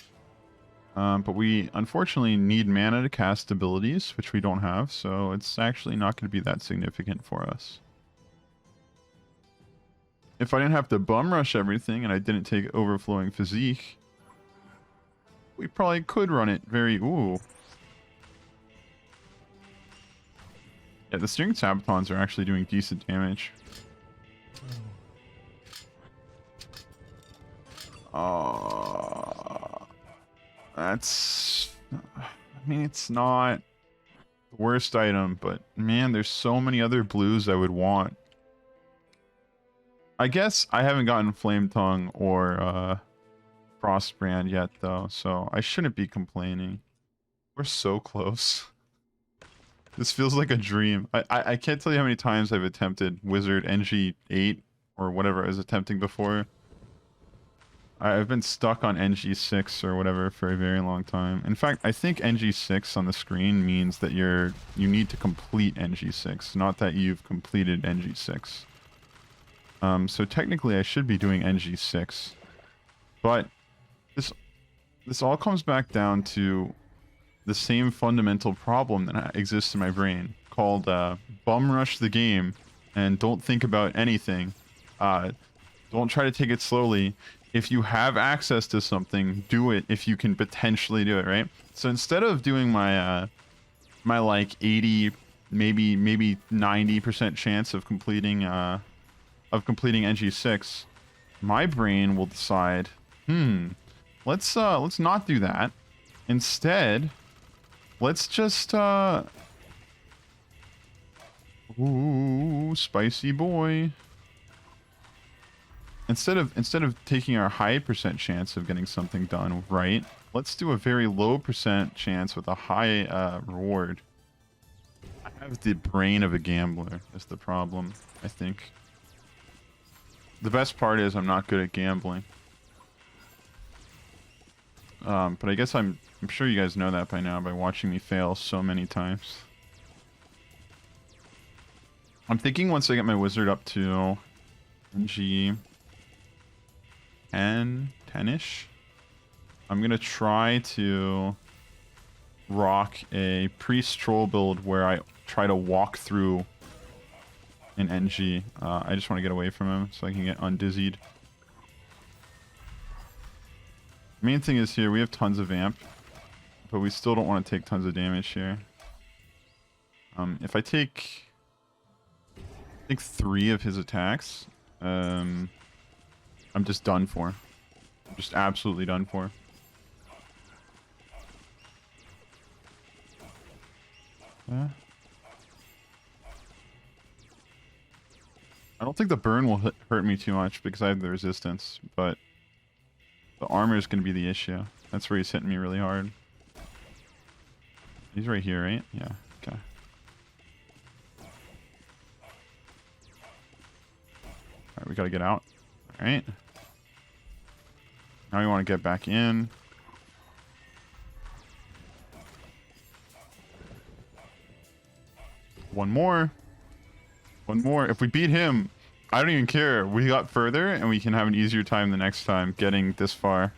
But we unfortunately need mana to cast abilities, which we don't have, so it's actually not going to be that significant for us. If I didn't have to bum rush everything and I didn't take overflowing physique, we probably could run it very... Ooh. Yeah, the string sabatons are actually doing decent damage. That's... I mean, it's not the worst item, but man, there's so many other blues I would want. I guess I haven't gotten Flame Tongue or Frostbrand yet, though, so I shouldn't be complaining. We're so close. This feels like a dream. I can't tell you how many times I've attempted Wizard NG+8 or whatever I was attempting before. I've been stuck on NG6 or whatever for a very long time. In fact, I think NG6 on the screen means that you need to complete NG6, not that you've completed NG6. So technically I should be doing NG6. But this all comes back down to the same fundamental problem that exists in my brain, called bum rush the game and don't think about anything. Don't try to take it slowly. If you have access to something, do it if you can potentially do it, right? So instead of doing my my like 80, maybe 90% chance of completing NG6, my brain will decide, let's not do that. Instead, let's just ooh, spicy boy. Instead of taking our high percent chance of getting something done right, let's do a very low percent chance with a high reward. I have the brain of a gambler is the problem, I think. The best part is I'm not good at gambling. But I guess I'm sure you guys know that by now by watching me fail so many times. I'm thinking once I get my wizard up to NG 10-ish, I'm gonna try to rock a priest troll build where I try to walk through an NG. I just want to get away from him so I can get undizzied. Main thing is here we have tons of amp, but we still don't want to take tons of damage here. If I take 3 of his attacks, I'm just done for. I'm just absolutely done for. I don't think the burn will hurt me too much because I have the resistance, but the armor is going to be the issue. That's where he's hitting me really hard. He's right here, right? Yeah, okay. Alright, we gotta get out. Alright. Now we want to get back in. One more. One more. If we beat him, I don't even care. We got further and we can have an easier time the next time getting this far.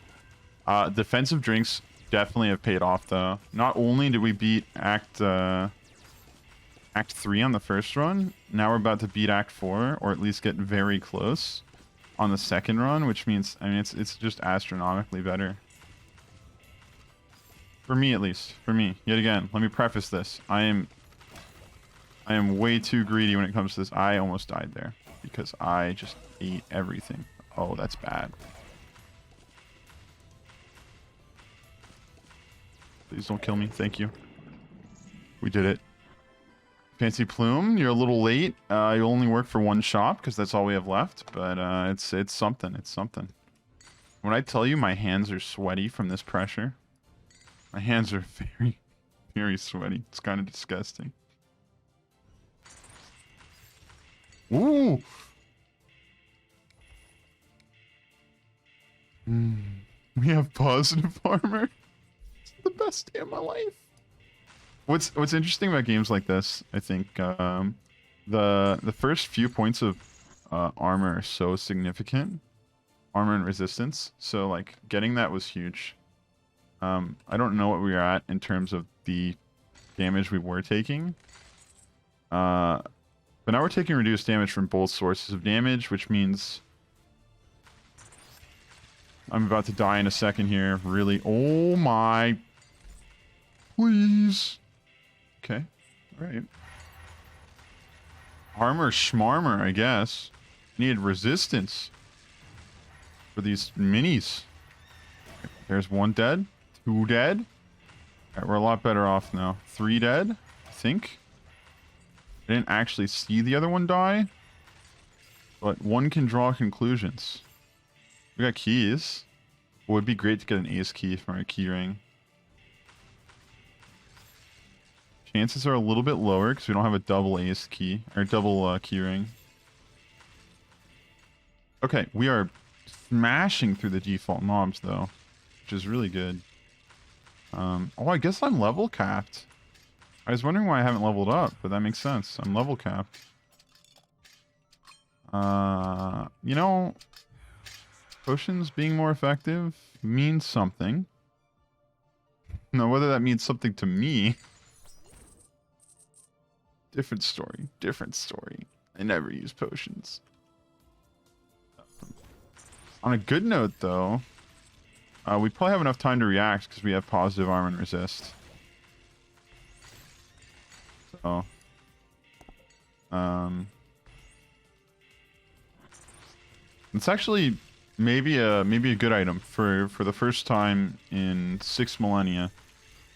Defensive drinks definitely have paid off though. Not only did we beat Act 3 on the first run, now we're about to beat Act 4, or at least get very close on the second run, which means, I mean, it's just astronomically better. For me, at least. For me. Yet again, let me preface this. I am way too greedy when it comes to this. I almost died there because I just ate everything. Oh, that's bad. Please don't kill me. Thank you. We did it. Fancy Plume, you're a little late. You only work for one shop because that's all we have left. But it's something. It's something. When I tell you my hands are sweaty from this pressure, my hands are very, very sweaty. It's kind of disgusting. Ooh. We have positive armor. It's the best day of my life. What's interesting about games like this, I think, the first few points of armor are so significant. Armor and resistance. So like getting that was huge. I don't know what we are at in terms of the damage we were taking. But now we're taking reduced damage from both sources of damage, which means I'm about to die in a second here. Really? Oh my. Please. Okay. All right. Armor schmarmer, I guess. Needed resistance for these minis. There's one dead. Two dead. All right, we're a lot better off now. 3 dead, I think. I didn't actually see the other one die, but one can draw conclusions. We got keys. It would be great to get an ace key from our key ring. Chances are a little bit lower because we don't have a double ace key or double key ring. Okay, we are smashing through the default mobs though, which is really good. Oh, I guess I'm level capped. I was wondering why I haven't leveled up, but that makes sense. I'm level capped. You know, potions being more effective means something. Now, whether that means something to me, different story. Different story. I never use potions. On a good note, though, we probably have enough time to react because we have positive armor and resist. So, it's actually maybe a good item for the first time in 6 millennia.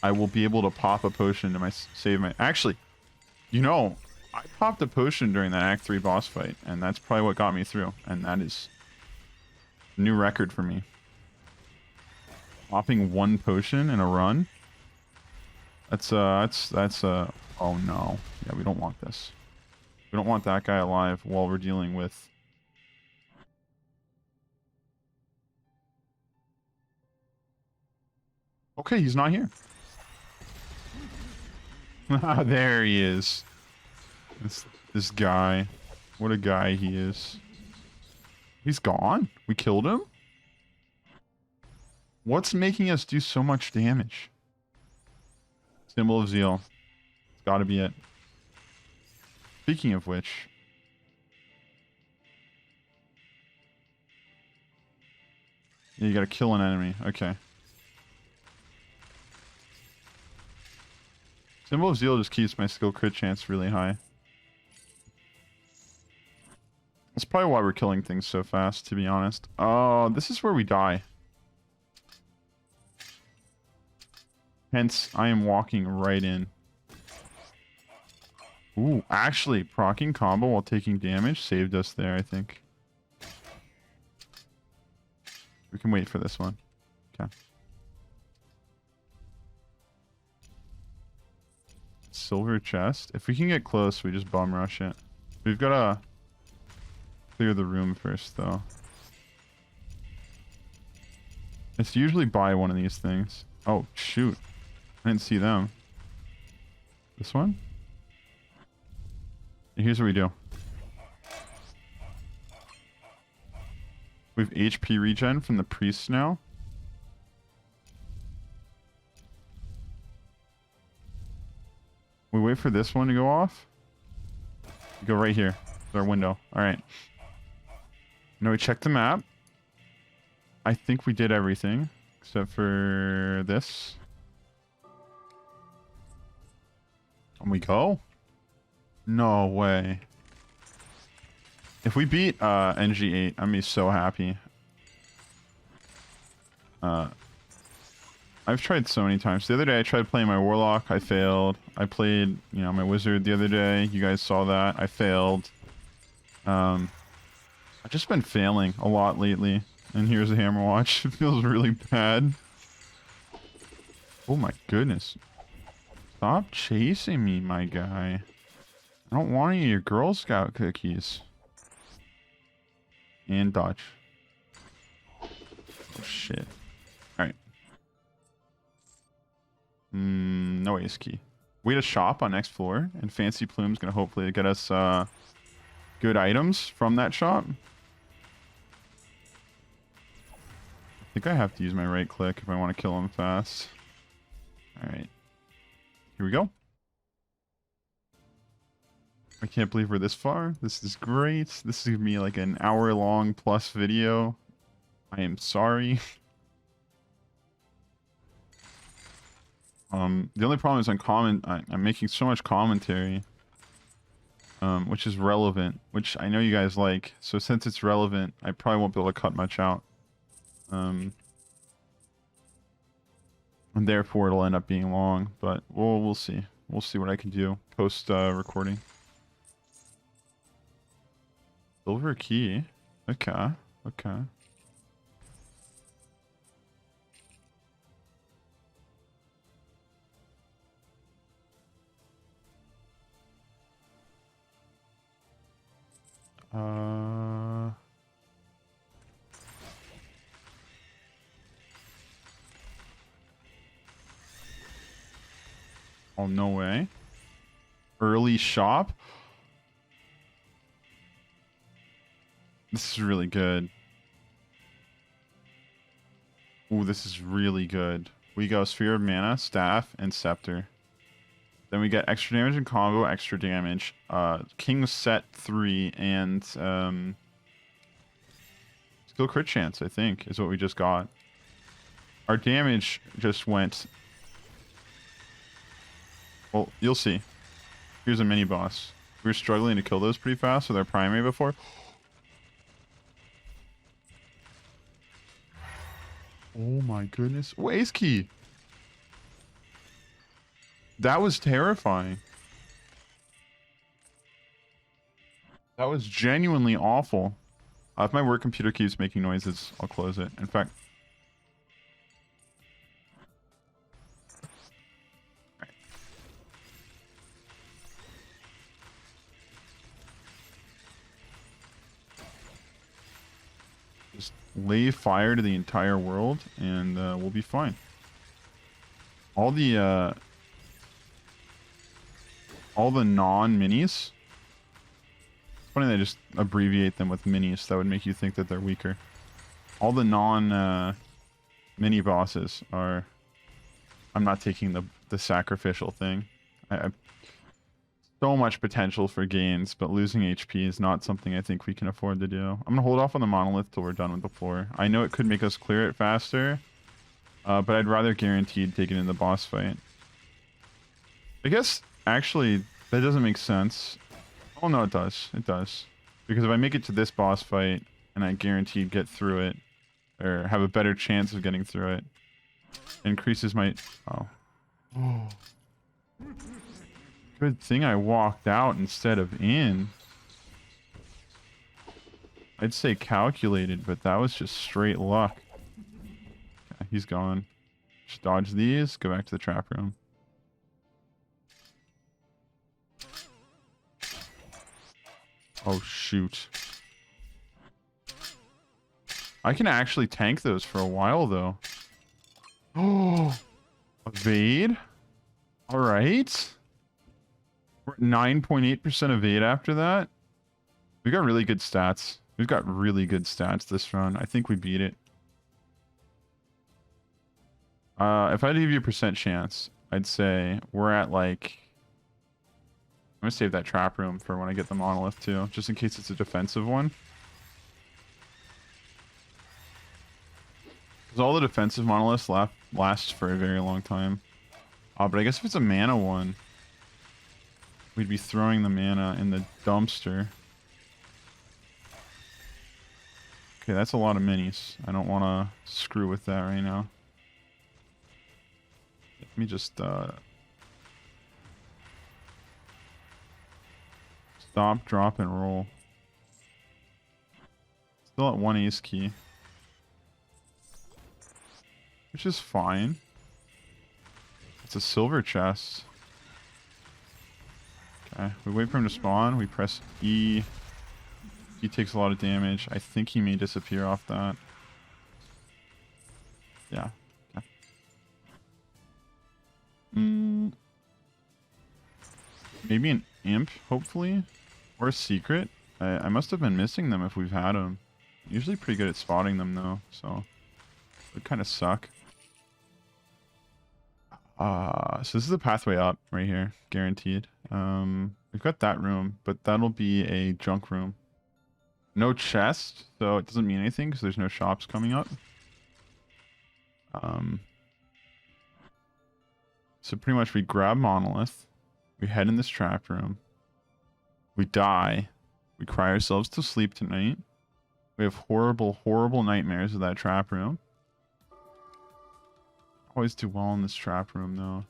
I will be able to pop a potion to save my. Actually, you know, I popped a potion during that Act 3 boss fight, and that's probably what got me through. And that is a new record for me. Popping 1 potion in a run. That's oh no. Yeah, we don't want this. We don't want that guy alive while we're dealing with. Okay, he's not here. There he is. This guy. What a guy he is. He's gone? We killed him? What's making us do so much damage? Symbol of Zeal. It's gotta be it. Speaking of which. Yeah, you gotta kill an enemy. Okay. Symbol of Zeal just keeps my skill crit chance really high. That's probably why we're killing things so fast, to be honest. Oh, this is where we die. Hence, I am walking right in. Ooh, actually, proccing combo while taking damage saved us there, I think. We can wait for this one. Okay. Silver chest. If we can get close, we just bum rush it. We've got to clear the room first, though. It's usually by one of these things. Oh, shoot. I didn't see them. This one? Here's what we do. We have HP regen from the priest now. We wait for this one to go off. We go right here. It's our window. Alright. Now we check the map. I think we did everything. Except for this. And we go? No way. If we beat NG+8, I'm gonna be so happy. I've tried so many times. The other day I tried playing my Warlock. I failed. I played, you know, my Wizard the other day. You guys saw that. I failed. I've just been failing a lot lately. And Heroes of Hammerwatch. It feels really bad. Oh my goodness. Stop chasing me, my guy. I don't want any of your Girl Scout cookies. And dodge. Oh shit. Alright. No ace key. We had a shop on next floor, and Fancy Plume's gonna hopefully get us good items from that shop. think I have to use my right click if I want to kill him fast. Alright. Here we go. I can't believe we're this far. This is great. This is going to be like an hour-long plus video. I am sorry. The only problem is I'm making so much commentary, which is relevant, which I know you guys like. So since it's relevant, I probably won't be able to cut much out. And therefore it'll end up being long, but we'll see. We'll see what I can do post recording. Silver key. Okay. Okay. Oh, no way. Early shop? This is really good. Ooh, this is really good. We go Sphere of Mana, Staff, and Scepter. Then we get extra damage and combo, extra damage. King set 3 and skill crit chance, I think, is what we just got. Our damage just went... Well, you'll see. Here's a mini boss. We were struggling to kill those pretty fast with our primary before. Oh my goodness. Oh, ace key. That was terrifying. That was genuinely awful. If my work computer keeps making noises, I'll close it. In fact... Just lay fire to the entire world, and we'll be fine. All the non-minis. It's funny they just abbreviate them with minis. That would make you think that they're weaker. All the mini bosses are... I'm not taking the sacrificial thing. So much potential for gains, but losing HP is not something I think we can afford to do. I'm gonna hold off on the monolith till we're done with the floor. I know it could make us clear it faster, but I'd rather guaranteed take it in the boss fight. I guess, actually, that doesn't make sense. Oh no, it does. It does. Because if I make it to this boss fight, and I guaranteed get through it, or have a better chance of getting through it, it increases my... Oh. Oh. Good thing I walked out instead of in. I'd say calculated, but that was just straight luck. Okay, he's gone. Just dodge these, go back to the trap room. Oh, shoot. I can actually tank those for a while, though. Oh, evade? Alright. We're at 9.8% evade after that. We got really good stats. We've got really good stats this run. I think we beat it. If I had to give you a percent chance, I'd say we're at like... I'm gonna save that trap room for when I get the monolith too, just in case it's a defensive one. Because all the defensive monoliths last for a very long time. But I guess if it's a mana one, we'd be throwing the mana in the dumpster. Okay, that's a lot of minis. I don't want to screw with that right now. Let me just stop, drop, and roll. Still at 1 ace key. Which is fine. It's a silver chest. Okay, we wait for him to spawn. We press E. He takes a lot of damage. I think he may disappear off that. Yeah. Okay. Maybe an imp, hopefully. Or a secret. I must have been missing them if we've had them. Usually pretty good at spotting them, though, so... would kind of suck. So this is the pathway up right here, guaranteed. We've got that room, but that'll be a junk room. No chest, so it doesn't mean anything because there's no shops coming up. So pretty much we grab Monolith, we head in this trap room, we die, we cry ourselves to sleep tonight. We have horrible, horrible nightmares of that trap room. Always do well in this trap room though.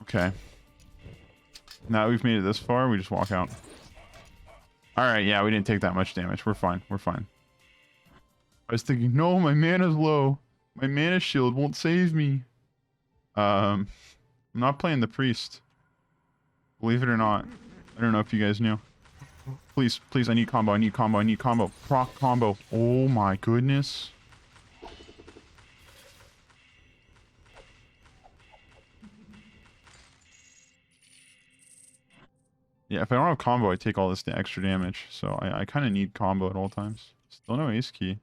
Okay. Now we've made it this far, we just walk out. Alright, yeah, we didn't take that much damage. We're fine. We're fine. I was thinking, no, my mana's low. My mana shield won't save me. I'm not playing the priest. Believe it or not. I don't know if you guys knew. Please, please, I need combo, I need combo, I need combo. Proc combo. Oh my goodness. Yeah, if I don't have combo, I take all this extra damage. So I kind of need combo at all times. Still no ace key.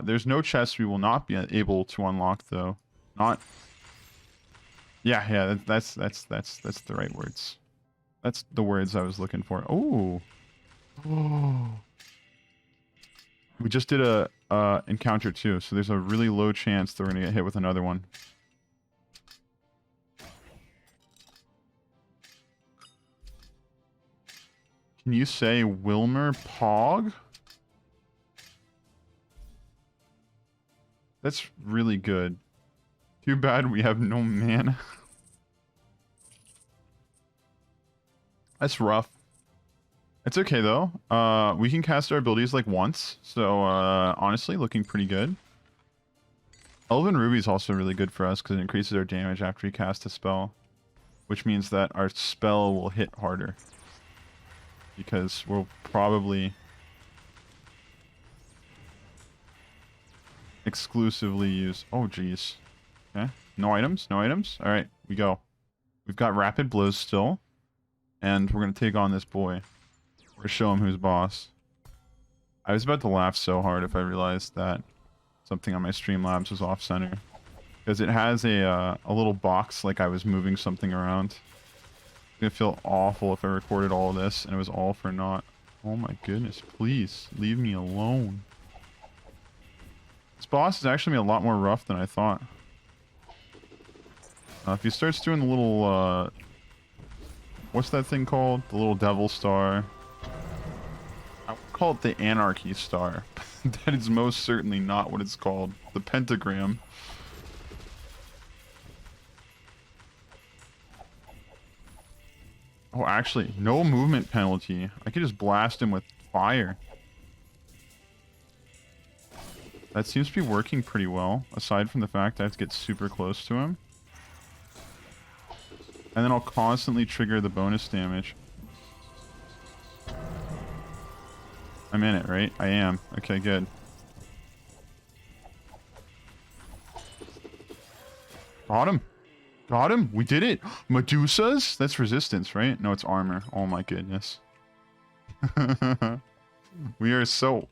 There's no chest we will not be able to unlock though. Not. Yeah, that's the right words. That's the words I was looking for. Oh. Oh. We just did a encounter too, so there's a really low chance that we're gonna get hit with another one. Can you say Wilmer Pog? That's really good. Too bad we have no mana. That's rough. It's okay though. We can cast our abilities like once, so honestly, looking pretty good. Elven Ruby is also really good for us because it increases our damage after we cast a spell, which means that our spell will hit harder. Because we'll probably exclusively use... Oh, jeez. Okay. No items? No items? Alright, we go. We've got rapid blows still. And we're going to take on this boy. We're going to show him who's boss. I was about to laugh so hard if I realized that something on my Streamlabs was off-center. Because it has a little box like I was moving something around. It's gonna feel awful if I recorded all of this and it was all for naught. Oh my goodness, please leave me alone. This boss is actually a lot more rough than I thought. If he starts doing the little what's that thing called? The little devil star. I would call it the anarchy star. That is most certainly not what it's called. The pentagram. Oh, actually, no movement penalty. I could just blast him with fire. That seems to be working pretty well, aside from the fact I have to get super close to him. And then I'll constantly trigger the bonus damage. I'm in it, right? I am. Okay, good. Got him. Got him. We did it. Medusas? That's resistance, right? No, it's armor. Oh my goodness. We are so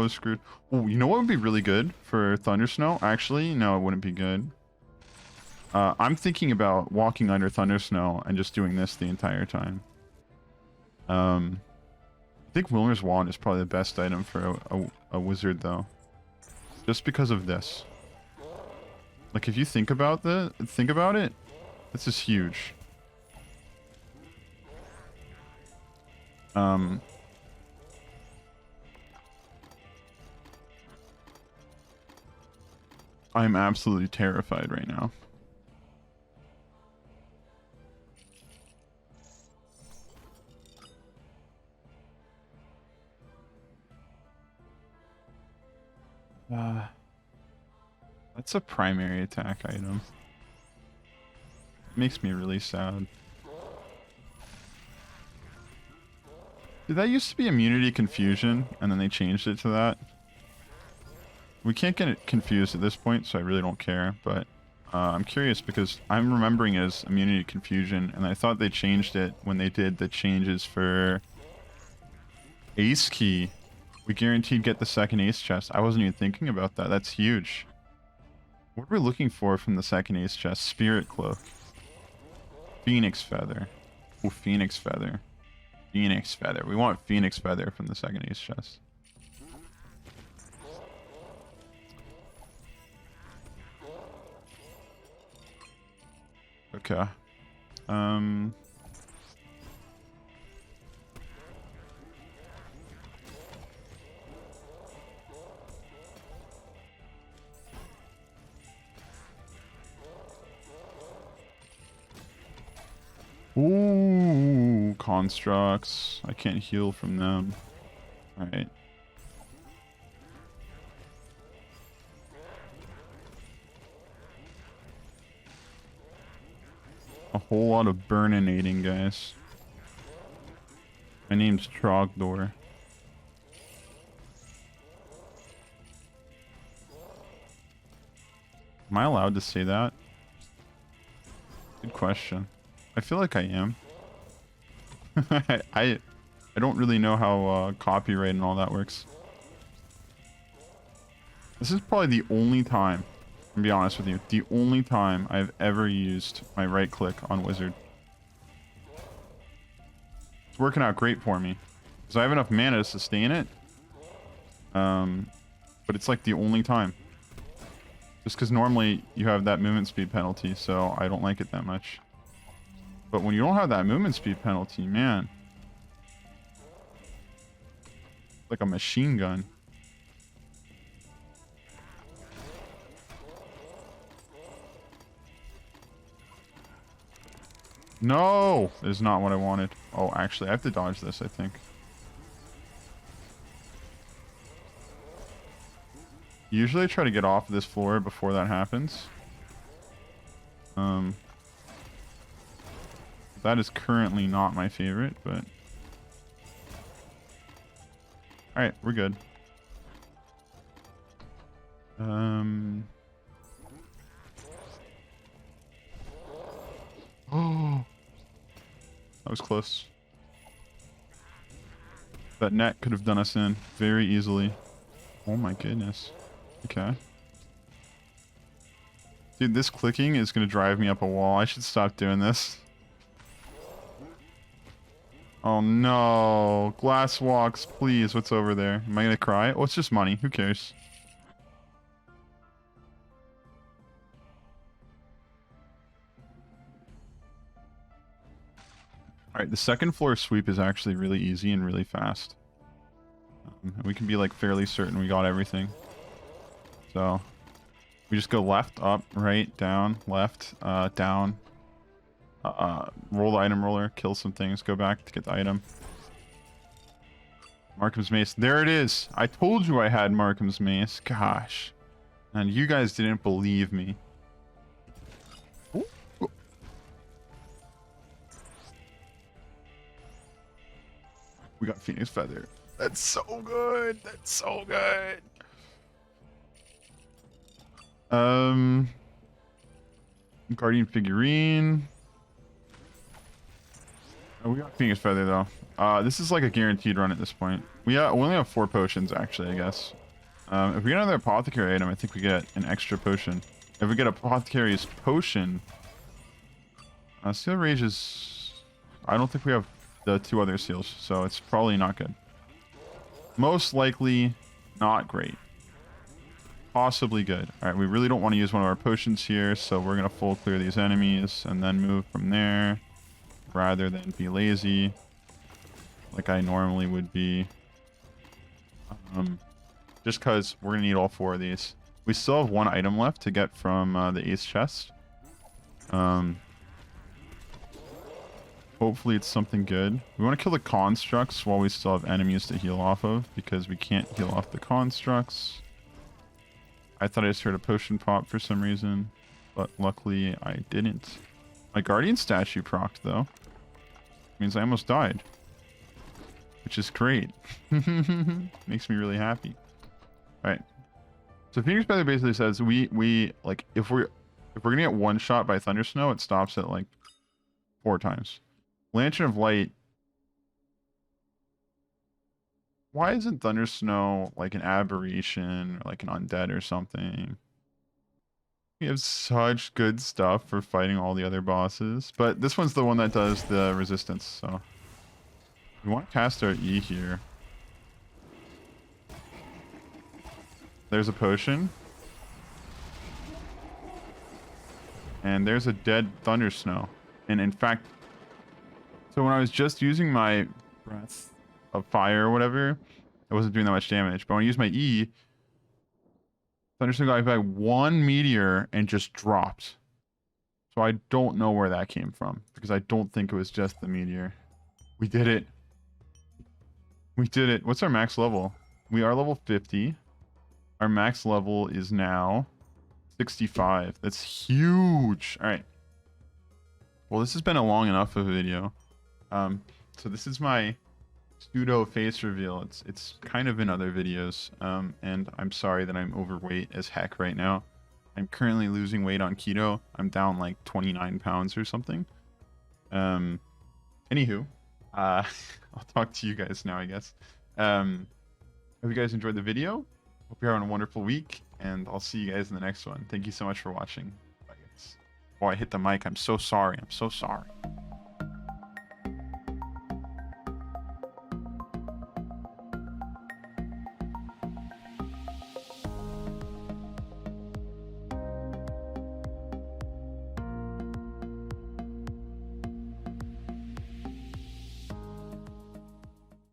screwed. Oh, you know what would be really good for Thundersnow? Actually, no, it wouldn't be good. I'm thinking about walking under Thundersnow and just doing this the entire time. I think Wilmer's Wand is probably the best item for a wizard, though. Just because of this. Like, if you think about it, this is huge. I'm absolutely terrified right now. That's a primary attack item. Makes me really sad. Did that used to be immunity confusion and then they changed it to that? We can't get it confused at this point, so I really don't care. But I'm curious because I'm remembering it as immunity to confusion, and I thought they changed it when they did the changes for Ace Key. We guaranteed get the second Ace chest. I wasn't even thinking about that. That's huge. What are we looking for from the second Ace chest? Spirit Cloak. Phoenix Feather. Oh, Phoenix Feather. Phoenix Feather. We want Phoenix Feather from the second Ace chest. Okay. Ooh, constructs. I can't heal from them. Alright. A whole lot of burninating, guys. My name's Trogdor. Am I allowed to say that? Good question. I feel like I am. I don't really know how copyright and all that works. This is probably the only time, to be honest with you, the only time I've ever used my right click on Wizard. It's working out great for me. Because I have enough mana to sustain it. But it's like the only time. Just because normally you have that movement speed penalty, so I don't like it that much. But when you don't have that movement speed penalty, man. Like a machine gun. No! That is not what I wanted. Oh, actually, I have to dodge this, I think. Usually I try to get off this floor before that happens. That is currently not my favorite, but... Alright, we're good. Oh, that was close. That net could have done us in very easily. Oh my goodness. Okay. Dude, this clicking is going to drive me up a wall. I should stop doing this. Oh no. Glass walks, please. What's over there? Am I going to cry? Oh, it's just money. Who cares? Alright, the second floor sweep is actually really easy and really fast. We can be like fairly certain we got everything. So, we just go left, up, right, down, left, down. Roll the item roller, kill some things, go back to get the item. Markham's Mace. There it is! I told you I had Markham's Mace. Gosh. And you guys didn't believe me. Ooh. We got Phoenix Feather. That's so good! That's so good! Guardian Figurine. Oh, we got Phoenix Feather though. This is like a guaranteed run at this point. We only have 4 potions actually, I guess. If we get another apothecary item, I think we get an extra potion. If we get apothecary's potion, Seal Rage is... I don't think we have the 2 other seals, so it's probably not good. Most likely not great. Possibly good. Alright, we really don't want to use one of our potions here, so we're going to full clear these enemies and then move from there rather than be lazy like I normally would be. Just because we're going to need all 4 of these. We still have 1 item left to get from the Ace chest. Hopefully it's something good. We want to kill the constructs while we still have enemies to heal off of, because we can't heal off the constructs. I thought I just heard a potion pop for some reason, but luckily I didn't. My guardian statue procced though. Means I almost died. Which is great. Makes me really happy. Alright. So Phoenix Feather basically says we like if we're gonna get one shot by Thunder Snow, it stops at like 4 times. Lantern of Light. Why isn't Thunder Snow like an aberration or like an undead or something? We have such good stuff for fighting all the other bosses, but this one's the one that does the resistance. So we want to cast our E here. There's a potion. And there's a dead Thunder Snow. And in fact, so when I was just using my Breath of Fire or whatever, it wasn't doing that much damage. But when I use my E, Thunder Snow got back 1 meteor and just dropped. So I don't know where that came from, because I don't think it was just the meteor. We did it. We did it. What's our max level? We are level 50. Our max level is now 65. That's huge. All right. Well, this has been a long enough of a video. So this is my pseudo face reveal. It's kind of in other videos. And I'm sorry that I'm overweight as heck right now. I'm currently losing weight on keto. I'm down like 29 pounds or something. Anywho, I'll talk to you guys now, I guess. Hope you guys enjoyed the video. Hope you're having a wonderful week, and I'll see you guys in the next one. Thank you so much for watching. Bye, guys. Oh, I hit the mic. I'm so sorry. I'm so sorry.